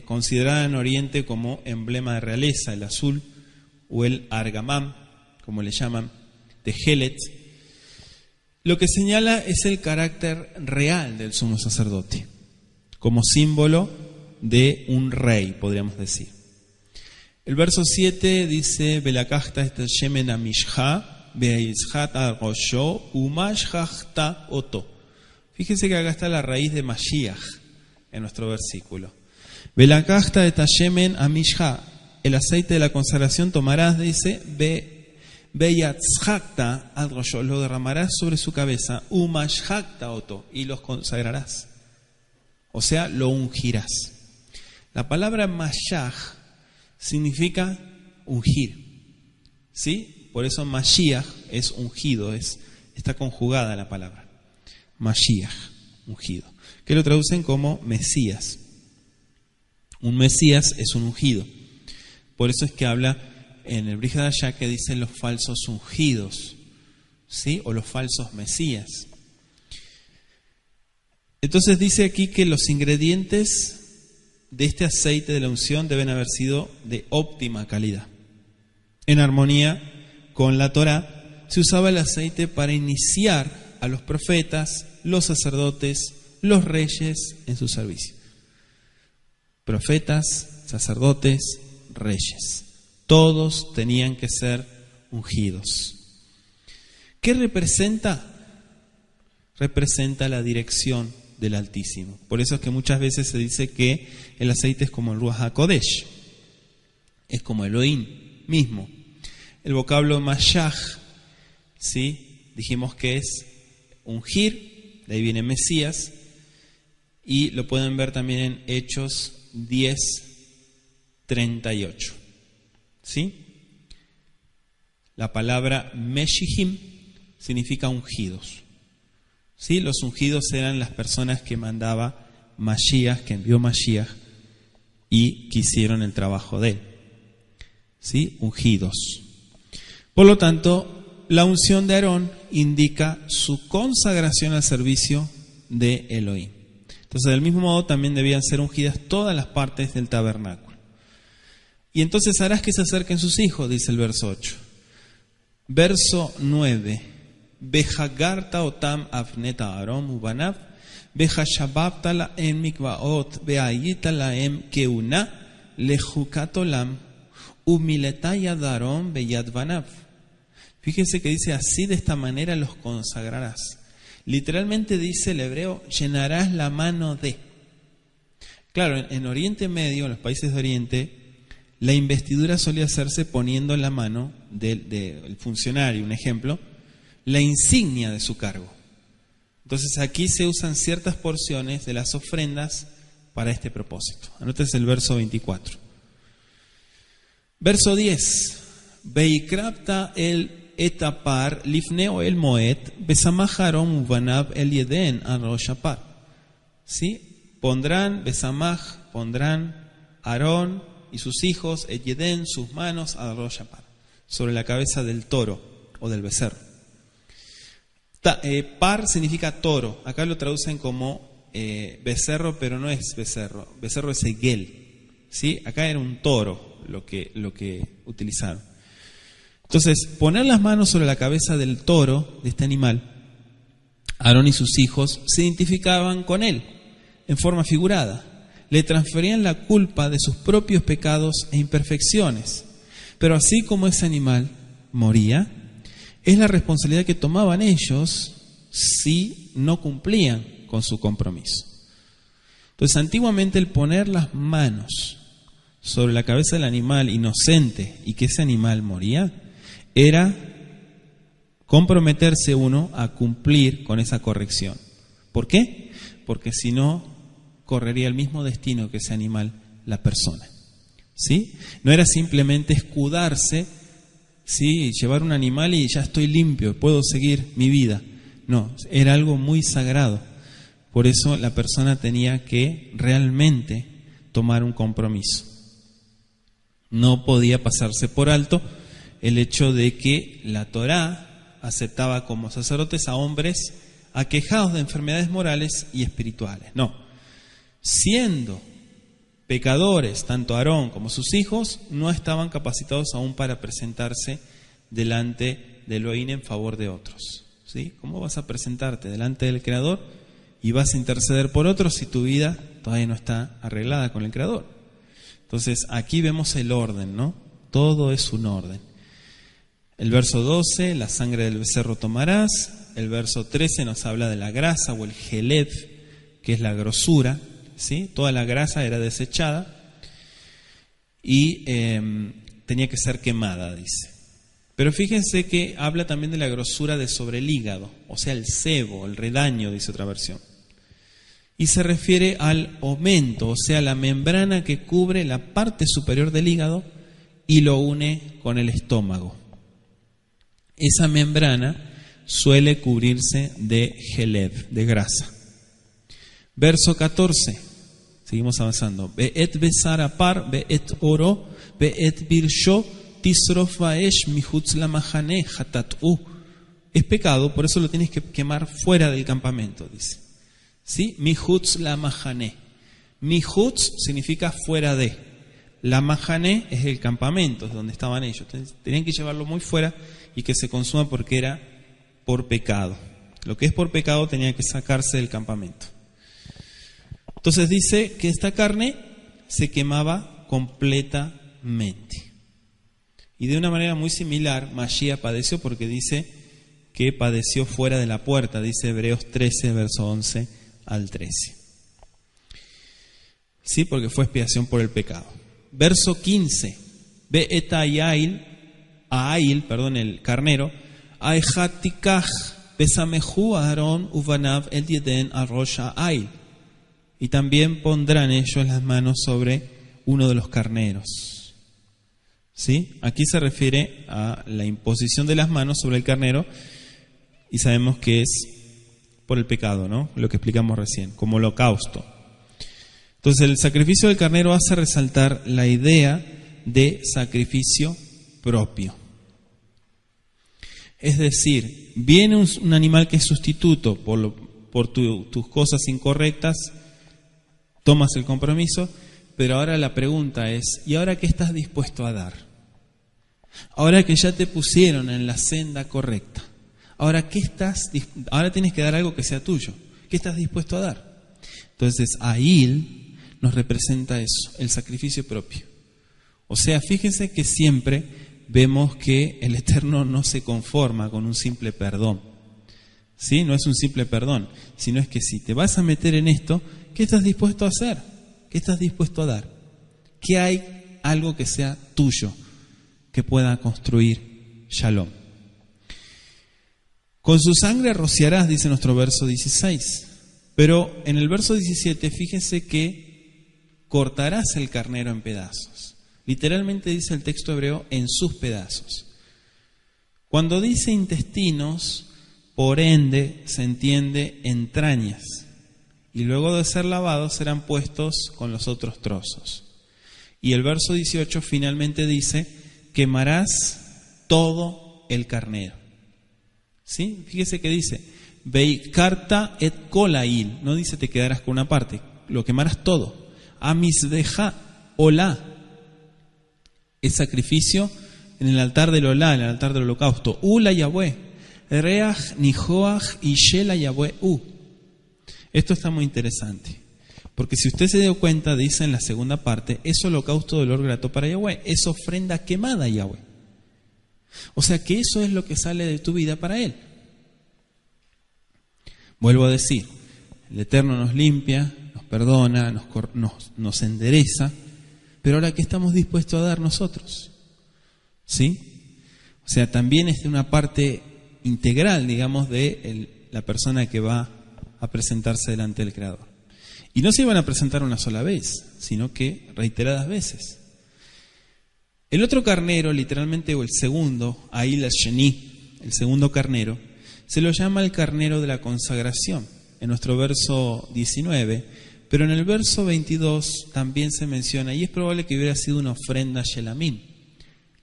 considerada en Oriente como emblema de realeza, el azul, o el argamam, como le llaman, de Helet. Lo que señala es el carácter real del sumo sacerdote, como símbolo de un rey, podríamos decir. El verso 7 dice, Velakachta et shemen amishha, beizhat al rosho, umashachta oto. Fíjense que acá está la raíz de Mashiach en nuestro versículo. Velakachta et shemen amishha, el aceite de la consagración tomarás, dice, beyatzhakta al rosho, lo derramarás sobre su cabeza, umashachta oto, y los consagrarás. O sea, lo ungirás. La palabra mashach significa ungir, ¿sí? Por eso Mashiach es ungido, está conjugada la palabra. Mashiach, ungido, que lo traducen como Mesías. Un Mesías es un ungido. Por eso es que habla en el Brit Hadashah que dicen los falsos ungidos, ¿sí? O los falsos Mesías. Entonces dice aquí que los ingredientes de este aceite de la unción deben haber sido de óptima calidad. En armonía con la Torá, se usaba el aceite para iniciar a los profetas, los sacerdotes, los reyes en su servicio. Profetas, sacerdotes, reyes. Todos tenían que ser ungidos. ¿Qué representa? Representa la dirección del Altísimo. Por eso es que muchas veces se dice que el aceite es como el Ruach HaKodesh, es como Elohim mismo. El vocablo Mashach, ¿sí? Dijimos que es ungir, de ahí viene Mesías, y lo pueden ver también en Hechos 10:38, ¿sí? La palabra Meshihim significa ungidos. ¿Sí? Los ungidos eran las personas que mandaba Mashiach, que envió Mashiach, y que hicieron el trabajo de él. ¿Sí? Ungidos. Por lo tanto, la unción de Aarón indica su consagración al servicio de Elohim. Entonces, del mismo modo, también debían ser ungidas todas las partes del tabernáculo. Y entonces harás que se acerquen sus hijos, dice el verso 8. Verso 9. Behagarta otam avneta Aarón ubanav, behashababta laem mikvaot, beayita laem keuna, lejukat olam, umiletaya darom beyad vanav. Fíjense que dice así, de esta manera los consagrarás. Literalmente dice el hebreo, llenarás la mano de. Claro, en Oriente Medio, en los países de Oriente, la investidura solía hacerse poniendo en la mano del funcionario, un ejemplo, la insignia de su cargo. Entonces aquí se usan ciertas porciones de las ofrendas para este propósito. Anótese el verso 24. Verso 10. Veikrapta el etapar lifneo el moed besamach Aarón uvanav el yeden al roshapar. ¿Sí? Pondrán Aarón y sus hijos el yeden, sus manos al roshapar, sobre la cabeza del toro o del becerro. Par significa toro. Acá lo traducen como becerro, pero no es becerro. Becerro es egel. ¿Sí? Acá era un toro lo que utilizaron. Entonces, poner las manos sobre la cabeza del toro, de este animal, Aarón y sus hijos se identificaban con él en forma figurada. Le transferían la culpa de sus propios pecados e imperfecciones. Pero así como ese animal moría, es la responsabilidad que tomaban ellos si no cumplían con su compromiso. Entonces, antiguamente el poner las manos sobre la cabeza del animal inocente y que ese animal moría, era comprometerse uno a cumplir con esa corrección. ¿Por qué? Porque si no, correría el mismo destino que ese animal, la persona. ¿Sí? No era simplemente escudarse, ¿sí? Llevar un animal y ya estoy limpio, puedo seguir mi vida. No, era algo muy sagrado. Por eso la persona tenía que realmente tomar un compromiso. No podía pasarse por alto el hecho de que la Torá aceptaba como sacerdotes a hombres aquejados de enfermedades morales y espirituales. No, siendo pecadores, tanto Aarón como sus hijos, no estaban capacitados aún para presentarse delante de Elohim en favor de otros. ¿Sí? ¿Cómo vas a presentarte delante del Creador y vas a interceder por otros si tu vida todavía no está arreglada con el Creador? Entonces, aquí vemos el orden, ¿no? Todo es un orden. El verso 12, la sangre del becerro tomarás. El verso 13 nos habla de la grasa o el geled, que es la grosura, ¿sí? Toda la grasa era desechada y tenía que ser quemada, dice. Pero fíjense que habla también de la grosura de sobre el hígado, o sea, el sebo, el redaño, dice otra versión. Y se refiere al omento, o sea, la membrana que cubre la parte superior del hígado y lo une con el estómago. Esa membrana suele cubrirse de geled, de grasa. Verso 14, seguimos avanzando. Be'et besar apar, be'et oro, be'et birsho, tisrof vaesh mihutz la mahane hatat'u. Es pecado, por eso lo tienes que quemar fuera del campamento, dice. ¿Sí? Mihutz la mahane. Mihutz significa fuera de. La mahane es el campamento, es donde estaban ellos. Entonces, tenían que llevarlo muy fuera y que se consuma porque era por pecado. Lo que es por pecado tenía que sacarse del campamento. Entonces dice que esta carne se quemaba completamente. Y de una manera muy similar, Mashiach padeció porque dice que padeció fuera de la puerta, dice Hebreos 13, verso 11 al 13. Sí, porque fue expiación por el pecado. Verso 15. Be'et Ail, el carnero, Aihatikach, Besamehu Aarón Uvanav el Yeden Arosh Ail. Y también pondrán ellos las manos sobre uno de los carneros. ¿Sí? Aquí se refiere a la imposición de las manos sobre el carnero y sabemos que es por el pecado, ¿no? Lo que explicamos recién, como holocausto. Entonces el sacrificio del carnero hace resaltar la idea de sacrificio propio. Es decir, viene un animal que es sustituto por tus cosas incorrectas, tomas el compromiso, pero ahora la pregunta es, ¿y ahora qué estás dispuesto a dar? Ahora que ya te pusieron en la senda correcta, ahora tienes que dar algo que sea tuyo. ¿Qué estás dispuesto a dar? Entonces, Ail nos representa eso, el sacrificio propio. O sea, fíjense que siempre vemos que el Eterno no se conforma con un simple perdón. ¿Sí? No es un simple perdón, sino es que si te vas a meter en esto, ¿qué estás dispuesto a hacer? ¿Qué estás dispuesto a dar? ¿Qué hay algo que sea tuyo, que pueda construir Shalom? Con su sangre rociarás, dice nuestro verso 16. Pero en el verso 17, fíjense que cortarás el carnero en pedazos. Literalmente dice el texto hebreo, en sus pedazos. Cuando dice intestinos, por ende se entiende entrañas. Y luego de ser lavados serán puestos con los otros trozos. Y el verso 18 finalmente dice, quemarás todo el carnero. ¿Sí? Fíjese que dice, Veikarta et kolail, no dice te quedarás con una parte, lo quemarás todo. Amisbeja olá, es sacrificio en el altar del olá, en el altar del holocausto. Ula Yahweh, reach nijoach y shela Yahweh u. Esto está muy interesante, porque si usted se dio cuenta, dice en la segunda parte, es holocausto de olor grato para Yahweh, es ofrenda quemada a Yahweh. O sea que eso es lo que sale de tu vida para Él. Vuelvo a decir, el Eterno nos limpia, nos perdona, nos endereza, pero ahora ¿qué estamos dispuestos a dar nosotros? ¿Sí? O sea, también es una parte integral, digamos, de la persona que va a presentarse delante del Creador. Y no se iban a presentar una sola vez, sino que reiteradas veces. El otro carnero, literalmente, o el segundo, Ail Sheni, el segundo carnero, se lo llama el carnero de la consagración, en nuestro verso 19, pero en el verso 22 también se menciona, y es probable que hubiera sido una ofrenda Shelamín.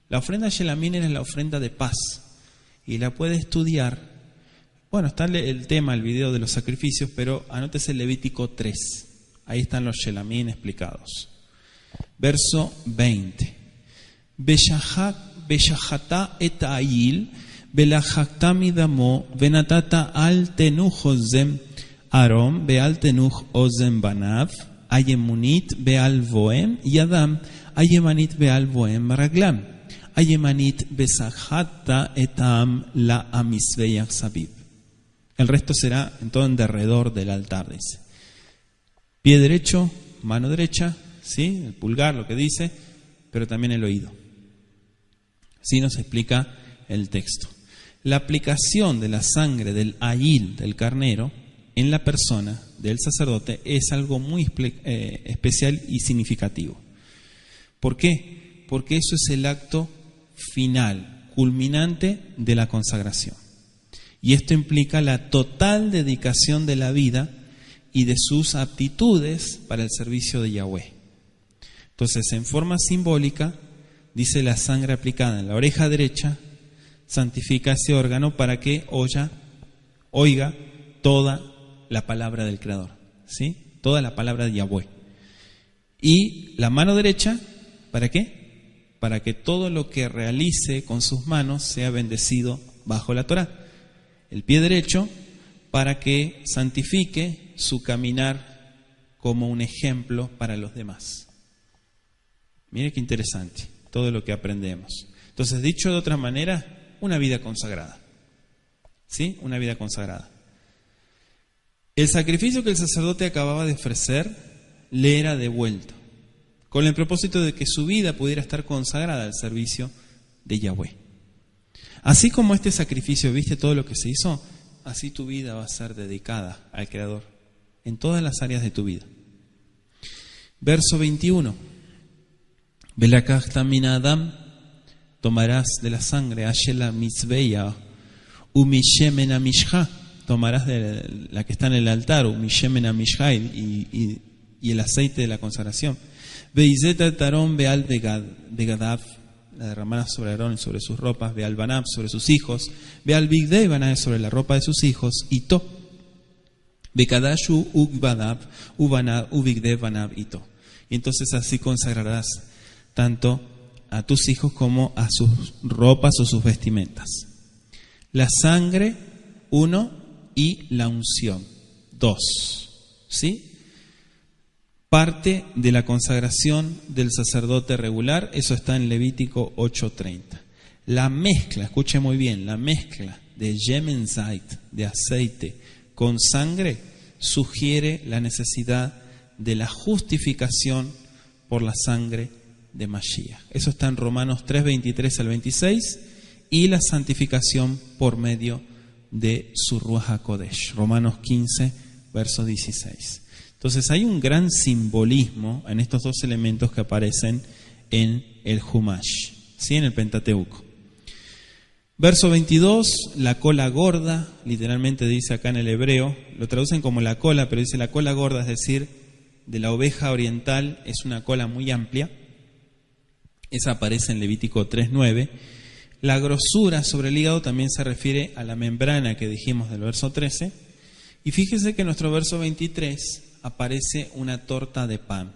La ofrenda Shelamín era la ofrenda de paz, y la puede estudiar. Bueno, está el tema, el video de los sacrificios, pero anótese Levítico 3, ahí están los Shelamín explicados. Verso 20. Beshachata et Ail, Belachakta midamo, Venatata al tenuch ozem Arom, Beal tenuch ozem banav, Ayemunit beal voem, Yadam, Ayemanit beal voem raglam, Ayemanit besachata etam la amisveyach sabib. El resto será en todo en derredor del altar, dice. Pie derecho, mano derecha, ¿sí? El pulgar, lo que dice, pero también el oído. Así nos explica el texto. La aplicación de la sangre del Ail, del carnero, en la persona del sacerdote es algo muy especial y significativo. ¿Por qué? Porque eso es el acto final, culminante de la consagración. Y esto implica la total dedicación de la vida y de sus aptitudes para el servicio de Yahweh. Entonces, en forma simbólica, dice la sangre aplicada en la oreja derecha, santifica ese órgano para que oiga toda la palabra del Creador, ¿sí? Toda la palabra de Yahweh. Y la mano derecha, ¿para qué? Para que todo lo que realice con sus manos sea bendecido bajo la Torá. El pie derecho, para que santifique su caminar como un ejemplo para los demás. Mire qué interesante todo lo que aprendemos. Entonces, dicho de otra manera, una vida consagrada. ¿Sí? Una vida consagrada. El sacrificio que el sacerdote acababa de ofrecer le era devuelto, con el propósito de que su vida pudiera estar consagrada al servicio de Yahweh. Así como este sacrificio, viste todo lo que se hizo, así tu vida va a ser dedicada al Creador en todas las áreas de tu vida. Verso 21. Belakachta min Adam, tomarás de la sangre, Ashela mitzveya, umishemen amishha, tomarás de la que está en el altar, umishemen amishha, y el aceite de la consagración. Veizeta tarón beal begadav, la derramarás sobre Aarón y sobre sus ropas, beal banab sobre sus hijos, beal bigdei banab sobre la ropa de sus hijos, y to. Bekadashu ugbadab, ubanab, ubigdei banab, y to. Y entonces así consagrarás tanto a tus hijos como a sus ropas o sus vestimentas. La sangre, 1, y la unción, 2. ¿Sí? Parte de la consagración del sacerdote regular, eso está en Levítico 8:30. La mezcla, escuche muy bien, la mezcla de Yemen Zait, de aceite, con sangre, sugiere la necesidad de la justificación por la sangre de Mashiach. Eso está en Romanos 3:23 al 26, y la santificación por medio de su Ruach HaKodesh, Romanos 15, verso 16. Entonces hay un gran simbolismo en estos dos elementos que aparecen en el Humash, ¿sí? En el Pentateuco. Verso 22, la cola gorda, literalmente dice acá en el hebreo, lo traducen como la cola, pero dice la cola gorda, es decir, de la oveja oriental, es una cola muy amplia. Esa aparece en Levítico 3:9. La grosura sobre el hígado también se refiere a la membrana que dijimos del verso 13. Y fíjese que en nuestro verso 23 aparece una torta de pan.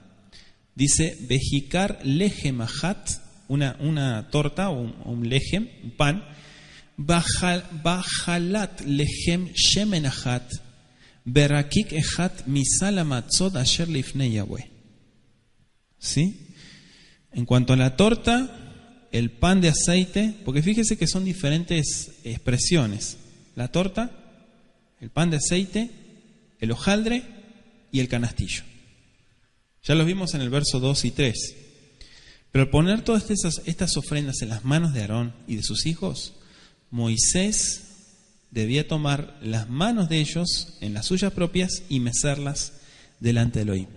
Dice, Vejikar lehem achat, una torta o un lehem, un pan, Bajalat lehem shemen achat, Berakik echat misal hamatzot asher lifnei Yahweh. ¿Sí? En cuanto a la torta, el pan de aceite, porque fíjese que son diferentes expresiones. La torta, el pan de aceite, el hojaldre y el canastillo. Ya los vimos en el verso 2 y 3. Pero al poner todas estas ofrendas en las manos de Aarón y de sus hijos, Moisés debía tomar las manos de ellos en las suyas propias y mecerlas delante de Elohim.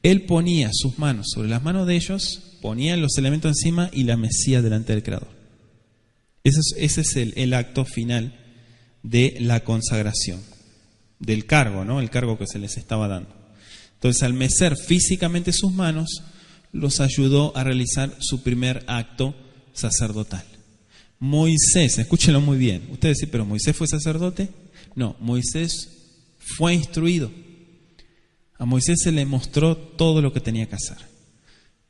Él ponía sus manos sobre las manos de ellos, ponía los elementos encima y la mecía delante del Creador. Ese es el acto final de la consagración, del cargo, ¿no? El cargo que se les estaba dando. Entonces, al mecer físicamente sus manos, los ayudó a realizar su primer acto sacerdotal. Moisés, escúchenlo muy bien. Ustedes dicen, ¿pero Moisés fue sacerdote? No, Moisés fue instruido. A Moisés se le mostró todo lo que tenía que hacer.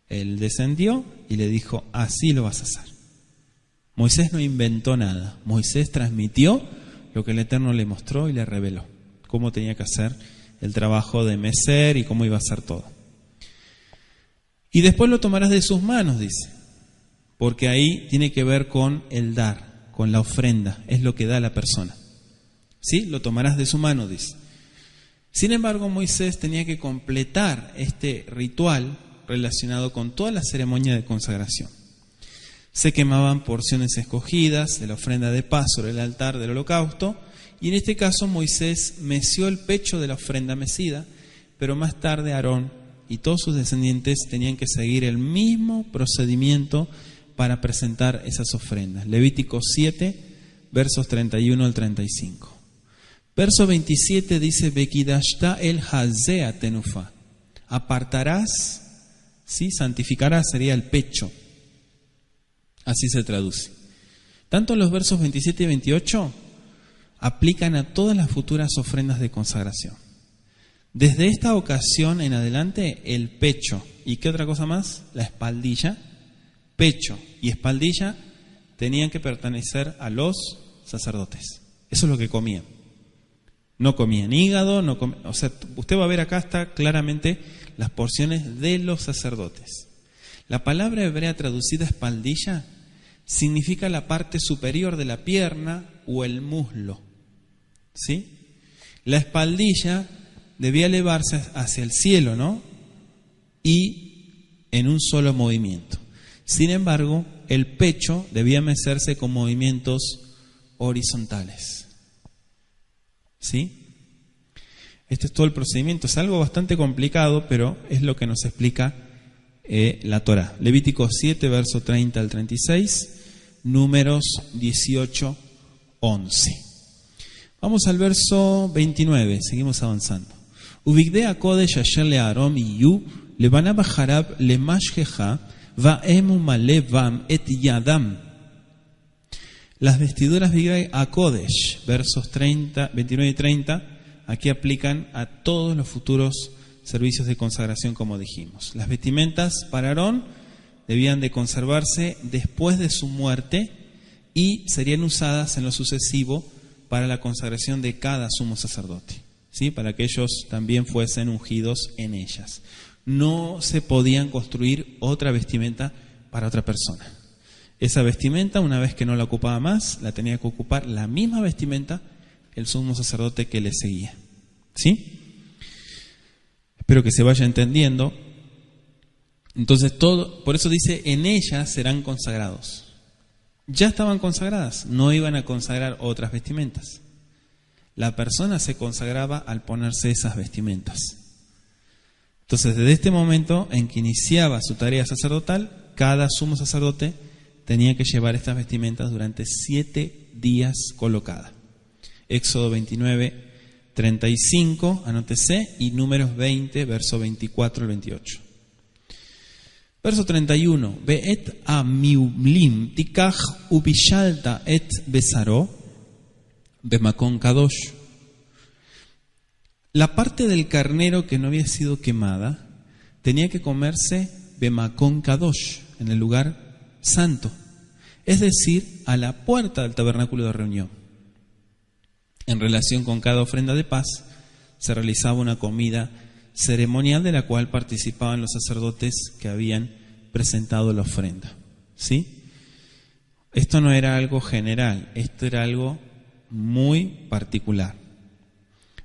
Él descendió y le dijo, así lo vas a hacer. Moisés no inventó nada. Moisés transmitió lo que el Eterno le mostró y le reveló. Cómo tenía que hacer el trabajo de mecer y cómo iba a hacer todo. Y después lo tomarás de sus manos, dice. Porque ahí tiene que ver con el dar, con la ofrenda. Es lo que da la persona. ¿Sí? Lo tomarás de su mano, dice. Sin embargo, Moisés tenía que completar este ritual relacionado con toda la ceremonia de consagración. Se quemaban porciones escogidas de la ofrenda de paz sobre el altar del holocausto, y en este caso Moisés meció el pecho de la ofrenda mecida, pero más tarde Aarón y todos sus descendientes tenían que seguir el mismo procedimiento para presentar esas ofrendas. Levítico 7, versos 31 al 35. Verso 27 dice, Bekidashta el hazea tenufa. Apartarás, ¿sí? Santificarás sería el pecho. Así se traduce. Tanto los versos 27 y 28 aplican a todas las futuras ofrendas de consagración. Desde esta ocasión en adelante, el pecho, ¿y qué otra cosa más? La espaldilla, pecho y espaldilla tenían que pertenecer a los sacerdotes. Eso es lo que comían. No comían hígado, o sea, usted va a ver acá está claramente las porciones de los sacerdotes. La palabra hebrea traducida espaldilla significa la parte superior de la pierna o el muslo. ¿Sí? La espaldilla debía elevarse hacia el cielo, ¿no? Y en un solo movimiento. Sin embargo, el pecho debía mecerse con movimientos horizontales. ¿Sí? Este es todo el procedimiento. Es algo bastante complicado, pero es lo que nos explica la Torá. Levítico 7, verso 30 al 36, Números 18, 11. Vamos al verso 29, seguimos avanzando. Ubigdea kodesh asher le Aarón iyu lebana bajarab le mashkeja vaemu malevam et yadam. Las vestiduras de a Kodesh, versos 29 y 30, aquí aplican a todos los futuros servicios de consagración, como dijimos. Las vestimentas para Aarón debían de conservarse después de su muerte y serían usadas en lo sucesivo para la consagración de cada sumo sacerdote, ¿sí? Para que ellos también fuesen ungidos en ellas. No se podían construir otra vestimenta para otra persona. Esa vestimenta, una vez que no la ocupaba más, la tenía que ocupar la misma vestimenta el sumo sacerdote que le seguía. ¿Sí? Espero que se vaya entendiendo. Entonces, por eso dice, en ellas serán consagrados. Ya estaban consagradas, no iban a consagrar otras vestimentas. La persona se consagraba al ponerse esas vestimentas. Entonces, desde este momento en que iniciaba su tarea sacerdotal, cada sumo sacerdote tenía que llevar estas vestimentas durante 7 días colocadas. Éxodo 29, 35, anótese, y Números 20, verso 24 al 28. Verso 31. Be'et amiumlim tikach ubishalta et besaró bemakon kadosh. La parte del carnero que no había sido quemada tenía que comerse bemakon kadosh, en el lugar santo, es decir, a la puerta del tabernáculo de reunión. En relación con cada ofrenda de paz, se realizaba una comida ceremonial de la cual participaban los sacerdotes que habían presentado la ofrenda. ¿Sí? Esto no era algo general, esto era algo muy particular.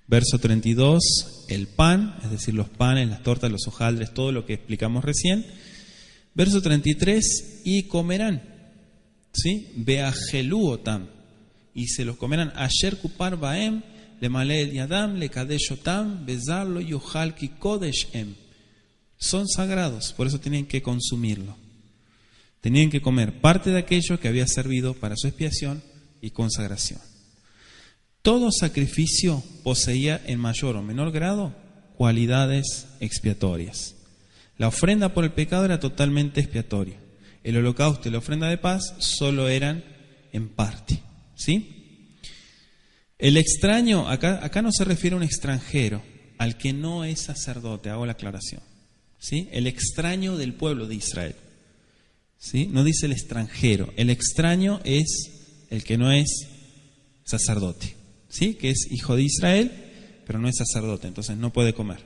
Verso 32, el pan, es decir, los panes, las tortas, los hojaldres, todo lo que explicamos recién. Verso 33, y comerán, ¿sí? Beajeluotam, y se los comerán. Asher kupar baem, le malé el yadam, le kadeshotam, bezarlo yohal ki kodesh em. Son sagrados, por eso tenían que consumirlo. Tenían que comer parte de aquello que había servido para su expiación y consagración. Todo sacrificio poseía en mayor o menor grado cualidades expiatorias. La ofrenda por el pecado era totalmente expiatoria. El holocausto y la ofrenda de paz solo eran en parte. ¿Sí? El extraño, acá no se refiere a un extranjero, al que no es sacerdote, hago la aclaración. ¿Sí? El extraño del pueblo de Israel. ¿Sí? No dice el extranjero, el extraño es el que no es sacerdote. ¿Sí? Que es hijo de Israel, pero no es sacerdote, entonces no puede comer.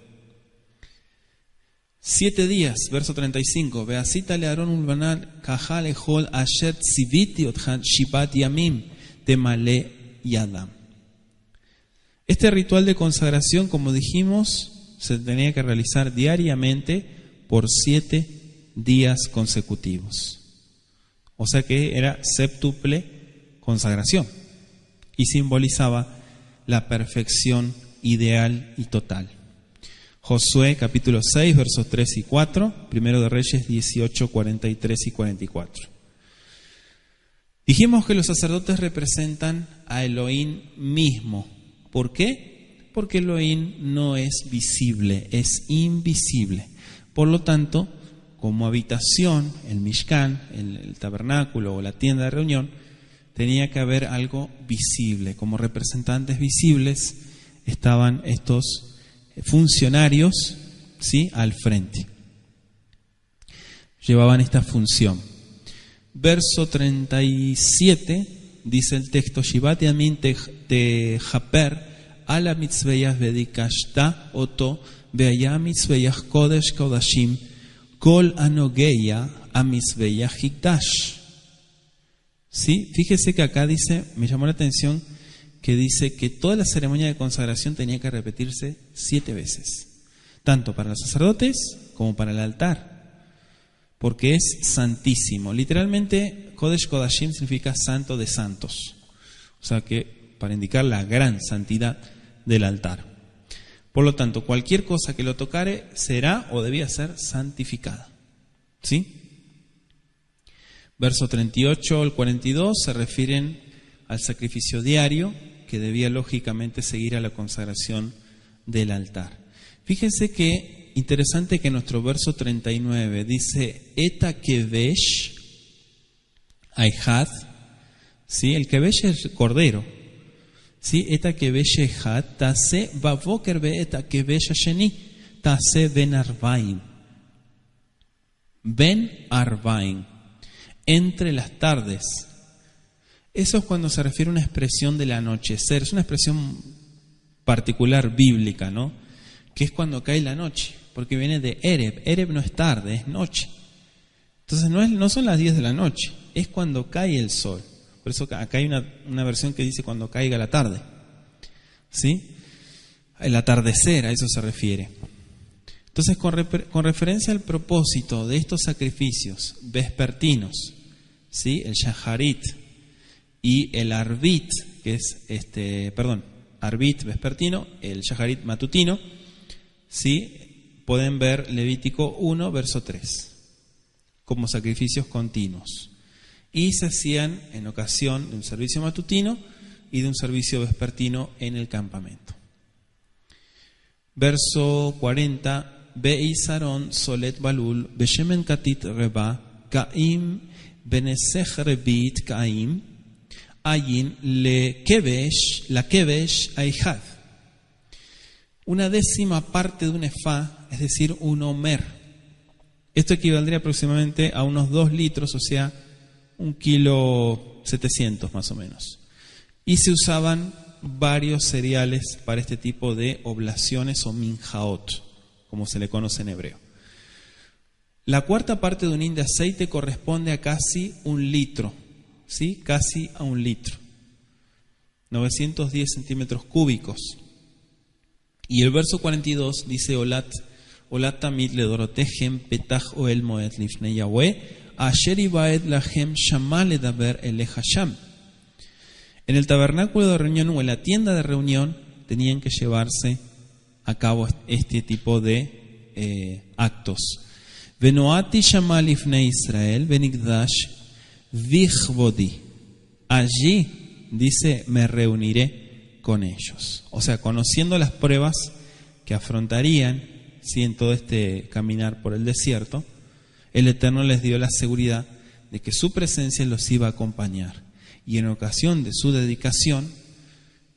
7 días, verso 35. Beasita le Aarón ulbanal kahal ejol asher tziviti othan shibat yamim temale yadam. Este ritual de consagración, como dijimos, se tenía que realizar diariamente por 7 días consecutivos. O sea que era séptuple consagración y simbolizaba la perfección ideal y total. Josué capítulo 6, versos 3 y 4, Primero de Reyes 18, 43 y 44. Dijimos que los sacerdotes representan a Elohim mismo. ¿Por qué? Porque Elohim no es visible, es invisible. Por lo tanto, como habitación, el Mishkan, el tabernáculo o la tienda de reunión, tenía que haber algo visible. Como representantes visibles estaban estos funcionarios, ¿sí?, al frente. Llevaban esta función. Verso 37 dice el texto: Shivat yamin tejaper ala mitzveyah vedikashta oto veaya mitzveyah kodesh kodashim kol anogeya a mitzveyah hikdash. ¿Sí? Fíjese que acá dice, me llamó la atención que dice que toda la ceremonia de consagración tenía que repetirse 7 veces, tanto para los sacerdotes como para el altar, porque es santísimo. Literalmente, Kodesh Kodashim significa santo de santos, o sea que para indicar la gran santidad del altar. Por lo tanto, cualquier cosa que lo tocare será o debía ser santificada. ¿Sí? Verso 38 al 42 se refieren al sacrificio diario que debía lógicamente seguir a la consagración del altar. Fíjense que interesante que nuestro verso 39 dice Eta kevesh aihad, ¿sí? El kevesh es cordero, ¿sí? Eta kevesh aihad tase bavoker be eta kevesh asheni tase ben arbaim entre las tardes. Eso es cuando se refiere a una expresión del anochecer. Es una expresión particular bíblica, ¿no? Que es cuando cae la noche, porque viene de Ereb. Ereb no es tarde, es noche. Entonces no son las 10 de la noche, es cuando cae el sol. Por eso acá hay una versión que dice cuando caiga la tarde. ¿Sí? El atardecer, a eso se refiere. Entonces, con referencia al propósito de estos sacrificios vespertinos, ¿sí?, el shaharit y el arbit, que es arbit vespertino, el shaharit matutino, ¿sí?, pueden ver Levítico 1, verso 3, como sacrificios continuos. Y se hacían en ocasión de un servicio matutino y de un servicio vespertino en el campamento. Verso 40 Beisaron solet balul, Beshemen katit reba, Kaim benesech rebit Kaim, Ayin le kevesh, la kevesh aihad. Una décima parte de un efá, es decir, un homer. Esto equivaldría aproximadamente a unos 2 litros, o sea, 1,7 kg más o menos. Y se usaban varios cereales para este tipo de oblaciones o minjaot, como se le conoce en hebreo. La cuarta parte de un hin de aceite corresponde a casi 1 litro, ¿sí? Casi a 1 litro. 910 centímetros cúbicos. Y el verso 42 dice: Olat tamid ledorotehem petach oel moed lifnei Yahweh asher ibaed lahem shama ledaber eleja sham. En el tabernáculo de reunión o en la tienda de reunión tenían que llevarse a cabo este tipo de actos. Venoati shama lifnei Israel benigdash vichvodi. Allí, dice, me reuniré con ellos. O sea, conociendo las pruebas que afrontarían, ¿sí?, en todo este caminar por el desierto, el Eterno les dio la seguridad de que su presencia los iba a acompañar. Y en ocasión de su dedicación,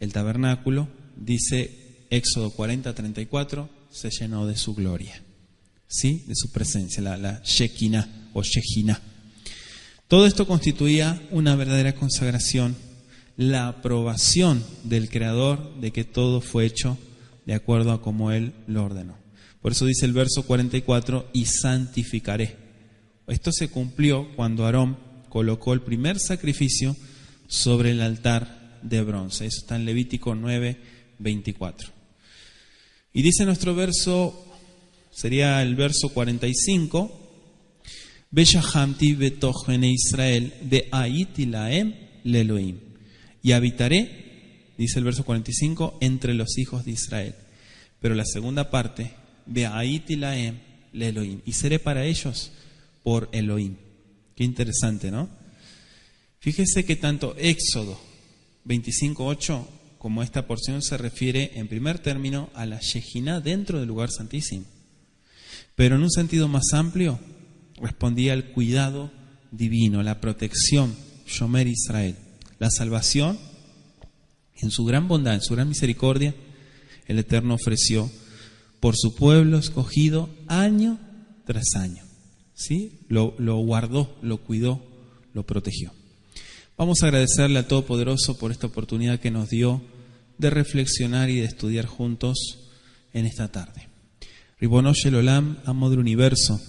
el tabernáculo, dice Éxodo 40:34, se llenó de su gloria, ¿sí?, de su presencia, la Shekinah o Shekinah. Todo esto constituía una verdadera consagración, la aprobación del Creador de que todo fue hecho de acuerdo a como Él lo ordenó. Por eso dice el verso 44, y santificaré. Esto se cumplió cuando Aarón colocó el primer sacrificio sobre el altar de bronce. Eso está en Levítico 9:24. Y dice nuestro verso, sería el verso 45, Beshahamti betoch bnei Israel ve'aiti laem le'Elohim. Y habitaré, dice el verso 45, entre los hijos de Israel. Pero la segunda parte, ve'aiti laem le'Elohim. Y seré para ellos por Elohim. Qué interesante, ¿no? Fíjese que tanto Éxodo 25:8 como esta porción se refiere en primer término a la Shekinah dentro del lugar santísimo. Pero en un sentido más amplio, respondía al cuidado divino, la protección, Shomer Israel, la salvación. En su gran bondad, en su gran misericordia, el Eterno ofreció por su pueblo escogido año tras año, ¿sí? Lo guardó, lo cuidó, lo protegió. Vamos a agradecerle al Todopoderoso por esta oportunidad que nos dio de reflexionar y de estudiar juntos en esta tarde. Ribono Shel Olam, amo del universo,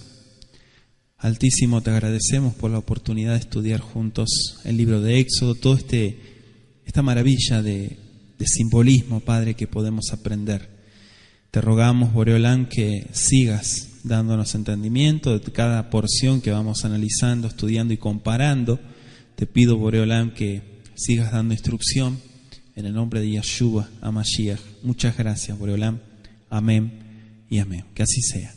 Altísimo, te agradecemos por la oportunidad de estudiar juntos el libro de Éxodo, toda esta maravilla de simbolismo, Padre, que podemos aprender. Te rogamos, Boreolán, que sigas dándonos entendimiento de cada porción que vamos analizando, estudiando y comparando. Te pido, Boreolán, que sigas dando instrucción en el nombre de Yeshua HaMashiach. Muchas gracias, Boreolán. Amén y amén. Que así sea.